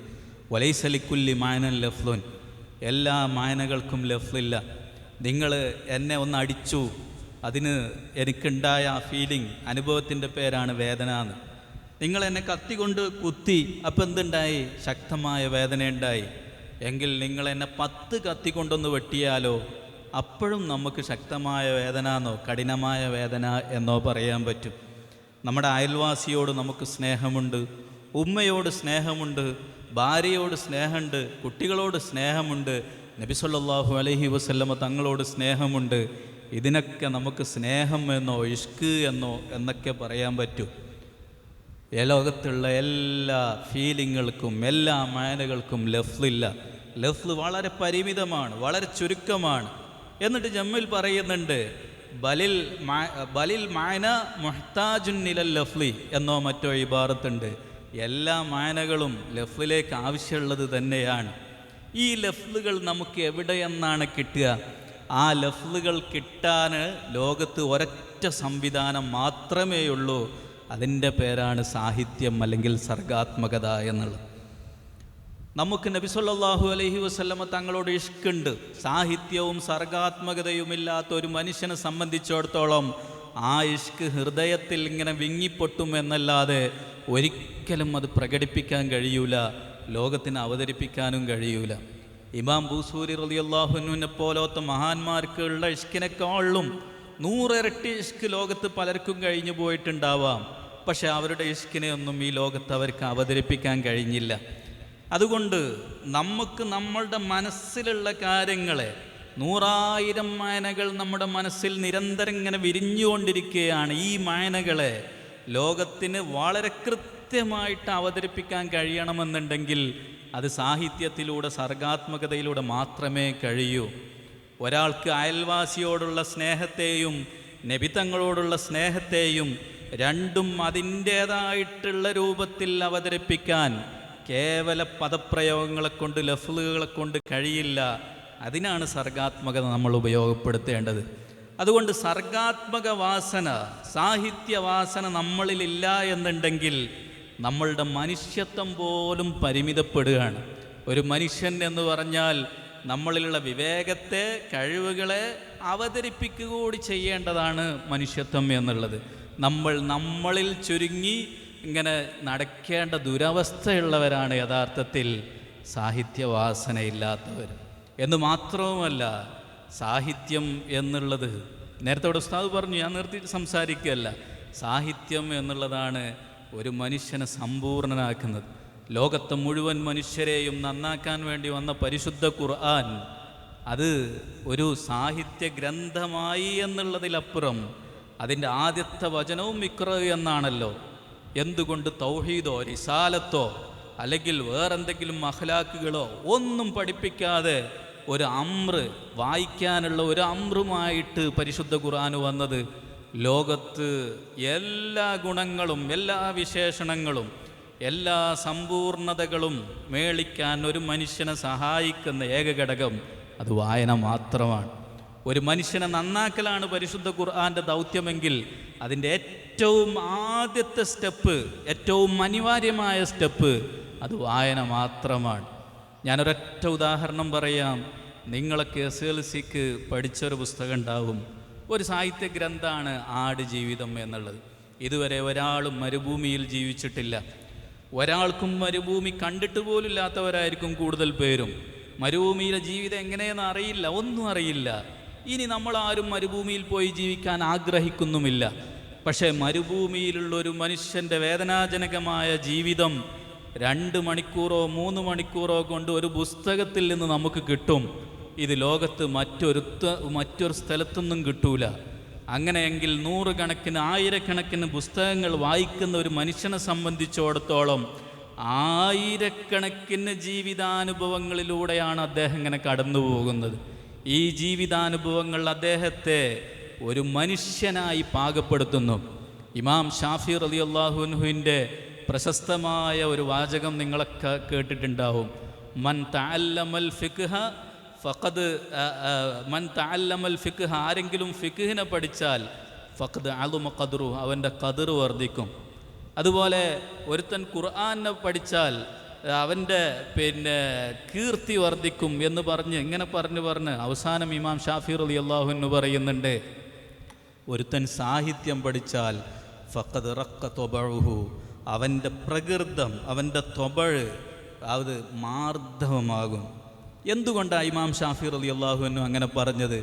വലൈസ ലിക്കുല്ലി മായനൻ ലഫ്ലുൻ. എല്ലാ മായനകൾക്കും ലഫ്ലില്ല. നിങ്ങൾ എന്നെ ഒന്ന് അടിച്ചു, അതിന് എനിക്കുണ്ടായ ആ ഫീലിംഗ്, അനുഭവത്തിൻ്റെ പേരാണ് വേദന എന്ന്. നിങ്ങൾ എന്നെ കത്തി കൊണ്ട് കുത്തി, അപ്പം എന്തുണ്ടായി? ശക്തമായ വേദന ഉണ്ടായി. എങ്കിൽ നിങ്ങൾ എന്നെ 10 കത്തി കൊണ്ടൊന്ന് വെട്ടിയാലോ, അപ്പോഴും നമുക്ക് ശക്തമായ വേദന എന്നോ കഠിനമായ വേദന എന്നോ പറയാൻ പറ്റും. നമ്മുടെ അയൽവാസിയോട് നമുക്ക് സ്നേഹമുണ്ട്, ഉമ്മയോട് സ്നേഹമുണ്ട്, ഭാര്യയോട് സ്നേഹമുണ്ട്, കുട്ടികളോട് സ്നേഹമുണ്ട്, നബി സല്ലല്ലാഹു അലൈഹി വസല്ലമ തങ്ങളോട് സ്നേഹമുണ്ട്. ഇതിനൊക്കെ നമുക്ക് സ്നേഹം എന്നോ ഇഷ്ക് എന്നൊക്കെ പറയാൻ പറ്റും. ലോകത്തുള്ള എല്ലാ ഫീലിങ്ങുകൾക്കും എല്ലാ മായനകൾക്കും ലഫ്ലില്ല. ലഫ്ല് വളരെ പരിമിതമാണ്, വളരെ ചുരുക്കമാണ്. എന്നിട്ട് ജമ്മിൽ പറയുന്നുണ്ട്, ബലിൽ മായന മുഹ്താജുൻ ഇലൽ ലഫ്ലി എന്നോ മറ്റോ ഇബാറത്തുണ്ട്. എല്ലാ മായനകളും ലഫ്ലിലേക്ക് ആവശ്യമുള്ളത് തന്നെയാണ്. ഈ ലഫ്ലുകൾ നമുക്ക് എവിടെയെന്നാണ് കിട്ടുക? ആ ലഫ്ലുകൾ കിട്ടാൻ ലോകത്ത് ഒരൊറ്റ സംവിധാനം മാത്രമേ ഉള്ളൂ. അതിൻ്റെ പേരാണ് സാഹിത്യം അല്ലെങ്കിൽ സർഗാത്മകത എന്നുള്ളത്. നമുക്ക് നബി സല്ലല്ലാഹു അലൈഹി വസല്ലമ തങ്ങളോട് ഇഷ്കുണ്ട്. സാഹിത്യവും സർഗാത്മകതയുമില്ലാത്ത ഒരു മനുഷ്യനെ സംബന്ധിച്ചിടത്തോളം ആ ഇഷ്ക് ഹൃദയത്തിൽ ഇങ്ങനെ വിങ്ങിപ്പൊട്ടും എന്നല്ലാതെ ഒരിക്കലും അത് പ്രകടിപ്പിക്കാൻ കഴിയൂല, ലോകത്തിന് അവതരിപ്പിക്കാനും കഴിയൂല. ഇമാം ബൂസൂരി റളിയല്ലാഹു അൻഹുവിനെ പോലത്തെ മഹാന്മാർക്കുള്ള ഇഷ്കിനെക്കാളും 100 ഇരട്ടി ഇഷ്ക് ലോകത്ത് പലർക്കും കഴിഞ്ഞു പോയിട്ടുണ്ടാവാം. പക്ഷെ അവരുടെ ഇഷ്കിനെ ഒന്നും ഈ ലോകത്ത് അവർക്ക് അവതരിപ്പിക്കാൻ കഴിഞ്ഞില്ല. അതുകൊണ്ട് നമുക്ക് നമ്മളുടെ മനസ്സിലുള്ള കാര്യങ്ങളെ 100,000 മായനകൾ നമ്മുടെ മനസ്സിൽ നിരന്തരം ഇങ്ങനെ വിരിഞ്ഞുകൊണ്ടിരിക്കുകയാണ്. ഈ മായനകളെ ലോകത്തിന് വളരെ കൃത്യമായിട്ട് അവതരിപ്പിക്കാൻ കഴിയണമെന്നുണ്ടെങ്കിൽ അത് സാഹിത്യത്തിലൂടെ സർഗാത്മകതയിലൂടെ മാത്രമേ കഴിയൂ. ഒരാൾക്ക് അയൽവാസിയോടുള്ള സ്നേഹത്തെയും നബി തങ്ങളോടുള്ള സ്നേഹത്തെയും രണ്ടും അതിൻ്റേതായിട്ടുള്ള രൂപത്തിൽ അവതരിപ്പിക്കാൻ കേവല പദപ്രയോഗങ്ങളെ കൊണ്ട് ലഫ്ലുകളെ കൊണ്ട് കഴിയില്ല. അതിനാണ് സർഗാത്മകത നമ്മൾ ഉപയോഗപ്പെടുത്തേണ്ടത്. അതുകൊണ്ട് സർഗാത്മക വാസന, സാഹിത്യവാസന നമ്മളിലില്ല എന്നുണ്ടെങ്കിൽ നമ്മളുടെ മനുഷ്യത്വം പോലും പരിമിതപ്പെടുകയാണ്. ഒരു മനുഷ്യൻ എന്ന് പറഞ്ഞാൽ നമ്മളിലുള്ള വിവേകത്തെ, കഴിവുകളെ അവതരിപ്പിക്കുക കൂടി ചെയ്യേണ്ടതാണ് മനുഷ്യത്വം എന്നുള്ളത്. നമ്മളിൽ ചുരുങ്ങി ഇങ്ങനെ നടക്കേണ്ട ദുരവസ്ഥയുള്ളവരാണ് യഥാർത്ഥത്തിൽ സാഹിത്യവാസനയില്ലാത്തവർ. എന്ന് മാത്രവുമല്ല, സാഹിത്യം എന്നുള്ളത് നേരത്തെ ഇവിടെ ഉസ്താദ് പറഞ്ഞു, ഞാൻ നിർത്തിയിട്ട് സംസാരിക്കുകയല്ല. സാഹിത്യം എന്നുള്ളതാണ് ഒരു മനുഷ്യനെ സമ്പൂർണ്ണനാക്കുന്നത്. ലോകത്തെ മുഴുവൻ മനുഷ്യരെയും നന്നാക്കാൻ വേണ്ടി വന്ന പരിശുദ്ധ ഖുർആൻ അത് ഒരു സാഹിത്യ ഗ്രന്ഥമായി എന്നുള്ളതിലപ്പുറം അതിൻ്റെ ആദ്യത്തെ വചനവും ഇഖ്റ എന്നാണല്ലോ. എന്തുകൊണ്ട് തൗഹീദോ റിസാലത്തോ അല്ലെങ്കിൽ വേറെന്തെങ്കിലും അഖ്ലാഖുകളോ ഒന്നും പഠിപ്പിക്കാതെ ഒരു അമ്ര്, വായിക്കാനുള്ള ഒരു അമ്രുമായിട്ട് പരിശുദ്ധ ഖുർആൻ വന്നത്? ലോകത്ത് എല്ലാ ഗുണങ്ങളും എല്ലാ വിശേഷണങ്ങളും എല്ലാ സമ്പൂർണതകളും മേളിക്കാൻ ഒരു മനുഷ്യനെ സഹായിക്കുന്ന ഏക ഘടകം അത് വായന മാത്രമാണ്. ഒരു മനുഷ്യനെ നന്നാക്കലാണ് പരിശുദ്ധ ഖുർആൻ്റെ ദൗത്യമെങ്കിൽ അതിൻ്റെ ഏറ്റവും ആദ്യത്തെ സ്റ്റെപ്പ്, ഏറ്റവും അനിവാര്യമായ സ്റ്റെപ്പ് അത് വായന മാത്രമാണ്. ഞാനൊരൊറ്റ ഉദാഹരണം പറയാം. നിങ്ങളൊക്കെ SLCക്ക് പഠിച്ചൊരു പുസ്തകം ഉണ്ടാവും, ഒരു സാഹിത്യ ഗ്രന്ഥമാണ് ആട് ജീവിതം എന്നുള്ളത്. ഇതുവരെ ഒരാളും മരുഭൂമിയിൽ ജീവിച്ചിട്ടില്ല. ഒരാൾക്കും മരുഭൂമി കണ്ടിട്ട് പോലും ഇല്ലാത്തവരായിരിക്കും കൂടുതൽ പേരും. മരുഭൂമിയിലെ ജീവിതം എങ്ങനെയെന്ന് അറിയില്ല, ഒന്നും അറിയില്ല. ഇനി നമ്മളാരും മരുഭൂമിയിൽ പോയി ജീവിക്കാൻ ആഗ്രഹിക്കുന്നുമില്ല. പക്ഷേ മരുഭൂമിയിലുള്ളൊരു മനുഷ്യൻ്റെ വേദനാജനകമായ ജീവിതം 2 മണിക്കൂറോ 3 മണിക്കൂറോ കൊണ്ട് ഒരു പുസ്തകത്തിൽ നിന്ന് നമുക്ക് കിട്ടും. ഇത് ലോകത്ത് മറ്റൊരു സ്ഥലത്തൊന്നും കിട്ടൂല. അങ്ങനെയെങ്കിൽ 100 കണക്കിന് 1000 പുസ്തകങ്ങൾ വായിക്കുന്ന ഒരു മനുഷ്യനെ സംബന്ധിച്ചിടത്തോളം 1000 ജീവിതാനുഭവങ്ങളിലൂടെയാണ് അദ്ദേഹം ഇങ്ങനെ കടന്നു പോകുന്നത്. ഈ ജീവിതാനുഭവങ്ങൾ അദ്ദേഹത്തെ ഒരു മനുഷ്യനായി പാകപ്പെടുത്തുന്നു. ഇമാം ഷാഫി റളിയല്ലാഹു അൻഹുവിൻ്റെ പ്രശസ്തമായ ഒരു വാചകം നിങ്ങളൊക്കെ കേട്ടിട്ടുണ്ടാവും. മൻ തഅല്ലമൽ ഫിഖ്ഹ ഫഖദ് മൻ തഅല്ലമൽ ഫിഖ്ഹ, ആരെങ്കിലും ഫിഖ്ഹിനെ പഠിച്ചാൽ ഫഖദ് അളുമ ഖദ്റു, അവൻ്റെ ഖദർ വർദ്ധിക്കും. അതുപോലെ ഒരുത്തൻ ഖുർആനെ പഠിച്ചാൽ അവൻ്റെ കീർത്തി വർദ്ധിക്കും എന്ന് ഇങ്ങനെ പറഞ്ഞ് അവസാനം ഇമാം ഷാഫി റളിയല്ലാഹു അൻഹു പറയുന്നുണ്ട്, ഒരുത്തൻ സാഹിത്യം പഠിച്ചാൽ ഫഖദ് റഖ ത്വബഉഹു, അവൻ്റെ പ്രകൃതം, അവൻ്റെ ത്വബഴ് അത് മാർദ്ദവമാകും. എന്തുകൊണ്ടാണ് ഇമാം ഷാഫി റളിയല്ലാഹു അൻഹു അങ്ങനെ പറഞ്ഞത്?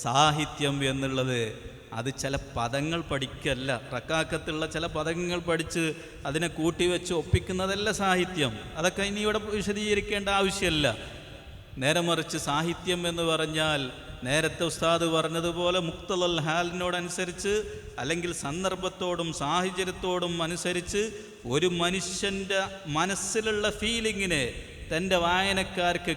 സാഹിത്യം എന്നുള്ളത് അത് ചില പദങ്ങൾ പഠിക്കല്ല, റക്കാക്കത്തുള്ള ചില പദങ്ങൾ പഠിച്ച് അതിനെ കൂട്ടിവെച്ച് ഒപ്പിക്കുന്നതല്ല സാഹിത്യം. അതൊക്കെ ഇനി ഇവിടെ വിശദീകരിക്കേണ്ട ആവശ്യമില്ല. നേരെ മറിച്ച് സാഹിത്യം എന്ന് പറഞ്ഞാൽ നേരത്തെ ഉസ്താദ് പറഞ്ഞതുപോലെ മുക്തലൽ ഹാലിനോടനുസരിച്ച് അല്ലെങ്കിൽ സന്ദർഭത്തോടും സാഹചര്യത്തോടും അനുസരിച്ച് ഒരു മനുഷ്യൻ്റെ മനസ്സിലുള്ള ഫീലിങ്ങിനെ തൻ്റെ വായനക്കാർക്ക്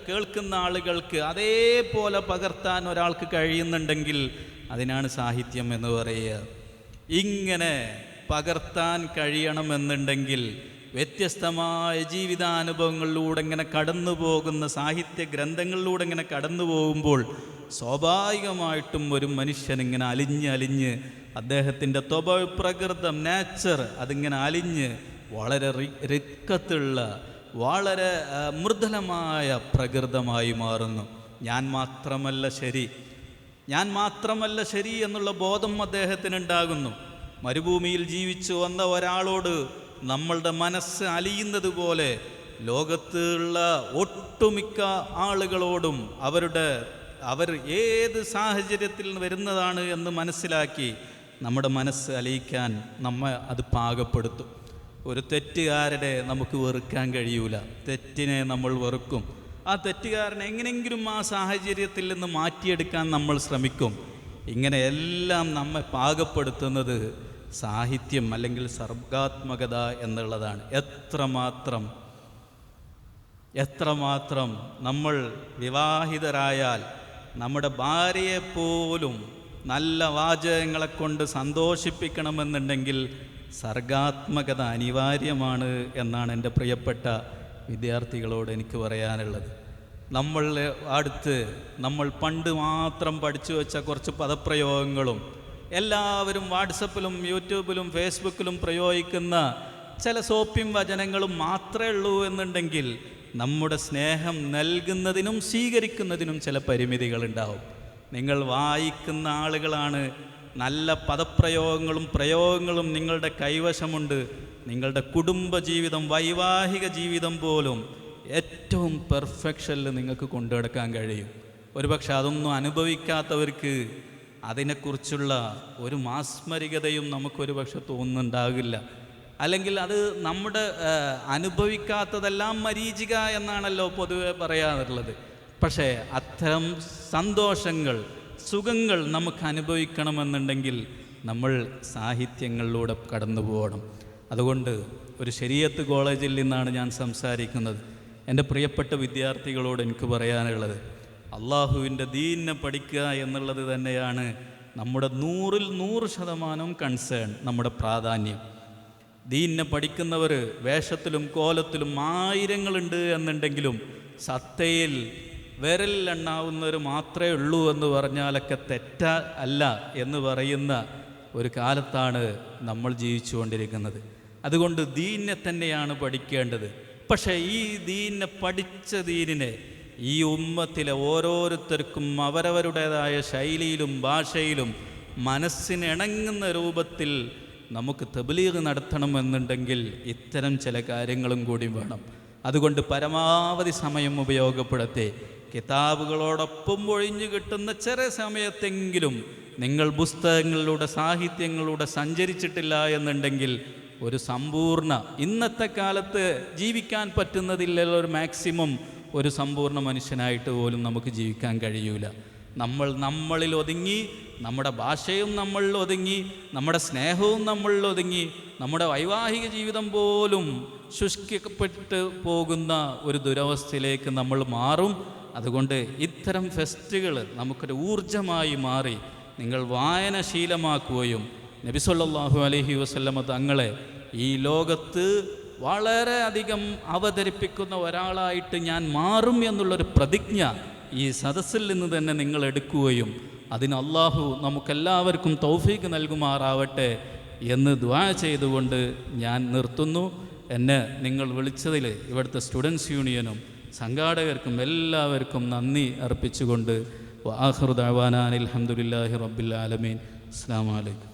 കേൾക്കുന്ന ആളുകൾക്ക് അതേപോലെ പകർത്താൻ ഒരാൾക്ക് കഴിയുന്നുണ്ടെങ്കിൽ അതിനാണ് സാഹിത്യം എന്ന് പറയുക. ഇങ്ങനെ പകർത്താൻ കഴിയണമെന്നുണ്ടെങ്കിൽ വ്യത്യസ്തമായ ജീവിതാനുഭവങ്ങളിലൂടെ ഇങ്ങനെ കടന്നു പോകുന്ന സാഹിത്യ ഗ്രന്ഥങ്ങളിലൂടെ ഇങ്ങനെ കടന്നു പോകുമ്പോൾ സ്വാഭാവികമായിട്ടും ഒരു മനുഷ്യനിങ്ങനെ അലിഞ്ഞ് അദ്ദേഹത്തിൻ്റെ പ്രകൃതം, നേച്ചർ അതിങ്ങനെ അലിഞ്ഞ് വളരെ റിക്കത്തുള്ള വളരെ മൃദുലമായ പ്രകൃതമായി മാറുന്നു. ഞാൻ മാത്രമല്ല ശരി എന്നുള്ള ബോധം അദ്ദേഹത്തിനുണ്ടാകുന്നു. മരുഭൂമിയിൽ ജീവിച്ചു വന്ന ഒരാളോട് നമ്മളുടെ മനസ്സ് അലിയുന്നത് പോലെ ലോകത്തുള്ള ഒട്ടുമിക്ക ആളുകളോടും അവർ ഏത് സാഹചര്യത്തിൽ വരുന്നതാണ് എന്ന് മനസ്സിലാക്കി നമ്മുടെ മനസ്സ് അലിയിക്കാൻ നമ്മെ അത് പാകപ്പെടുത്തും. ഒരു തെറ്റുകാരനെ നമുക്ക് വെറുക്കാൻ കഴിയൂല, തെറ്റിനെ നമ്മൾ വെറുക്കും. ആ തെറ്റുകാരനെ എങ്ങനെയെങ്കിലും ആ സാഹചര്യത്തിൽ നിന്ന് മാറ്റിയെടുക്കാൻ നമ്മൾ ശ്രമിക്കും. ഇങ്ങനെയെല്ലാം നമ്മെ പാകപ്പെടുത്തുന്നത് സാഹിത്യം അല്ലെങ്കിൽ സർഗാത്മകത എന്നുള്ളതാണ്. എത്രമാത്രം നമ്മൾ വിവാഹിതരായാൽ നമ്മുടെ ഭാര്യയെപ്പോലും നല്ല വാചകങ്ങളെ കൊണ്ട് സന്തോഷിപ്പിക്കണമെന്നുണ്ടെങ്കിൽ സർഗാത്മകത അനിവാര്യമാണ് എന്നാണ് എൻ്റെ പ്രിയപ്പെട്ട വിദ്യാർത്ഥികളോട് എനിക്ക് പറയാനുള്ളത്. നമ്മൾ പണ്ട് മാത്രം പഠിച്ചു വെച്ച കുറച്ച് പദപ്രയോഗങ്ങളും എല്ലാവരും വാട്സപ്പിലും യൂട്യൂബിലും ഫേസ്ബുക്കിലും പ്രയോഗിക്കുന്ന ചില സോപ്പിയും വചനങ്ങളും മാത്രമേ ഉള്ളൂ എന്നുണ്ടെങ്കിൽ നമ്മുടെ സ്നേഹം നൽകുന്നതിനും സ്വീകരിക്കുന്നതിനും ചില പരിമിതികളുണ്ടാവും. നിങ്ങൾ വായിക്കുന്ന ആളുകളാണ്, നല്ല പ്രയോഗങ്ങളും നിങ്ങളുടെ കൈവശമുണ്ട്. നിങ്ങളുടെ കുടുംബജീവിതം, വൈവാഹിക ജീവിതം പോലും ഏറ്റവും പെർഫെക്ഷനിൽ നിങ്ങൾക്ക് കൊണ്ടുനടക്കാൻ കഴിയും. ഒരുപക്ഷെ അതൊന്നും അനുഭവിക്കാത്തവർക്ക് അതിനെക്കുറിച്ചുള്ള ഒരു മാസ്മരികതയും നമുക്കൊരു പക്ഷെ തോന്നുന്നുണ്ടാകില്ല. അല്ലെങ്കിൽ അത് നമ്മുടെ അനുഭവിക്കാത്തതെല്ലാം മരീചിക എന്നാണല്ലോ പൊതുവെ പറയാറുള്ളത്. പക്ഷേ അത്തരം സന്തോഷങ്ങൾ, സുഖങ്ങൾ നമുക്ക് അനുഭവിക്കണമെന്നുണ്ടെങ്കിൽ നമ്മൾ സാഹിത്യങ്ങളിലൂടെ കടന്നു പോകണം. അതുകൊണ്ട് ഒരു ശരീഅത്ത് കോളേജിൽ നിന്നാണ് ഞാൻ സംസാരിക്കുന്നത്. എൻ്റെ പ്രിയപ്പെട്ട വിദ്യാർത്ഥികളോട് എനിക്ക് പറയാനുള്ളത്, അള്ളാഹുവിൻ്റെ ദീനിനെ പഠിക്കുക എന്നുള്ളത് തന്നെയാണ് നമ്മുടെ 100% കൺസേൺ, നമ്മുടെ പ്രാധാന്യം. ദീനിനെ പഠിക്കുന്നവർ വേഷത്തിലും കോലത്തിലും ആയിരങ്ങളുണ്ട് എന്നുണ്ടെങ്കിലും സത്തയിൽ വിരലിലെണ്ണാവുന്നവർ മാത്രമേ ഉള്ളൂ എന്ന് പറഞ്ഞാലൊക്കെ അല്ല എന്ന് പറയുന്ന ഒരു കാലത്താണ് നമ്മൾ ജീവിച്ചുകൊണ്ടിരിക്കുന്നത്. അതുകൊണ്ട് ദീനിനെ തന്നെയാണ് പഠിക്കേണ്ടത്. പക്ഷേ ഈ പഠിച്ച ദീനിനെ ഈ ഉമ്മത്തിലെ ഓരോരുത്തർക്കും അവരവരുടേതായ ശൈലിയിലും ഭാഷയിലും മനസ്സിനിണങ്ങുന്ന രൂപത്തിൽ നമുക്ക് തബ്ലീഗ് നടത്തണമെന്നുണ്ടെങ്കിൽ ഇത്തരം ചില കാര്യങ്ങളും കൂടി വേണം. അതുകൊണ്ട് പരമാവധി സമയം ഉപയോഗപ്പെടുത്തി കിതാബുകളോടൊപ്പം ഒഴിഞ്ഞു കിട്ടുന്ന ചെറിയ സമയത്തെങ്കിലും നിങ്ങൾ പുസ്തകങ്ങളിലൂടെ സാഹിത്യങ്ങളിലൂടെ സഞ്ചരിച്ചിട്ടില്ല എന്നുണ്ടെങ്കിൽ ഒരു സമ്പൂർണ്ണ, ഇന്നത്തെ കാലത്ത് ജീവിക്കാൻ പറ്റുന്നതിലുള്ള ഒരു മാക്സിമം ഒരു സമ്പൂർണ്ണ മനുഷ്യനായിട്ട് പോലും നമുക്ക് ജീവിക്കാൻ കഴിയൂല. നമ്മളിൽ ഒതുങ്ങി, നമ്മുടെ ഭാഷയും നമ്മളിൽ ഒതുങ്ങി, നമ്മുടെ സ്നേഹവും നമ്മളിൽ ഒതുങ്ങി, നമ്മുടെ വൈവാഹിക ജീവിതം പോലും ശുഷ്കിക്കപ്പെട്ട് പോകുന്ന ഒരു ദുരവസ്ഥയിലേക്ക് നമ്മൾ മാറും. അതുകൊണ്ട് ഇത്തരം ഫെസ്റ്റുകൾ നമുക്കൊരു ഊർജമായി മാറി നിങ്ങൾ വായന ശീലമാക്കുകയും നബി സല്ലല്ലാഹു അലൈഹി വസല്ലമ തങ്ങളെ ഈ ലോകത്ത് വളരെയധികം അവതരിപ്പിക്കുന്ന ഒരാളായിട്ട് ഞാൻ മാറും എന്നുള്ളൊരു പ്രതിജ്ഞ ഈ സദസ്സിൽ നിന്ന് തന്നെ നിങ്ങൾ എടുക്കുകയും അതിന് അള്ളാഹു നമുക്കെല്ലാവർക്കും തൗഫീഖ് നൽകുമാറാവട്ടെ എന്ന് ദുആ ചെയ്തുകൊണ്ട് ഞാൻ നിർത്തുന്നു. എന്നെ നിങ്ങൾ വിളിച്ചതിൽ ഇവിടുത്തെ സ്റ്റുഡൻസ് യൂണിയനും സംഘാടകർക്കും എല്ലാവർക്കും നന്ദി അർപ്പിച്ചുകൊണ്ട് വആഖിറു ദഅവാനാ അൽഹംദുലില്ലാഹി റബ്ബിൽ ആലമീൻ. അസ്സലാമു അലൈക്കും.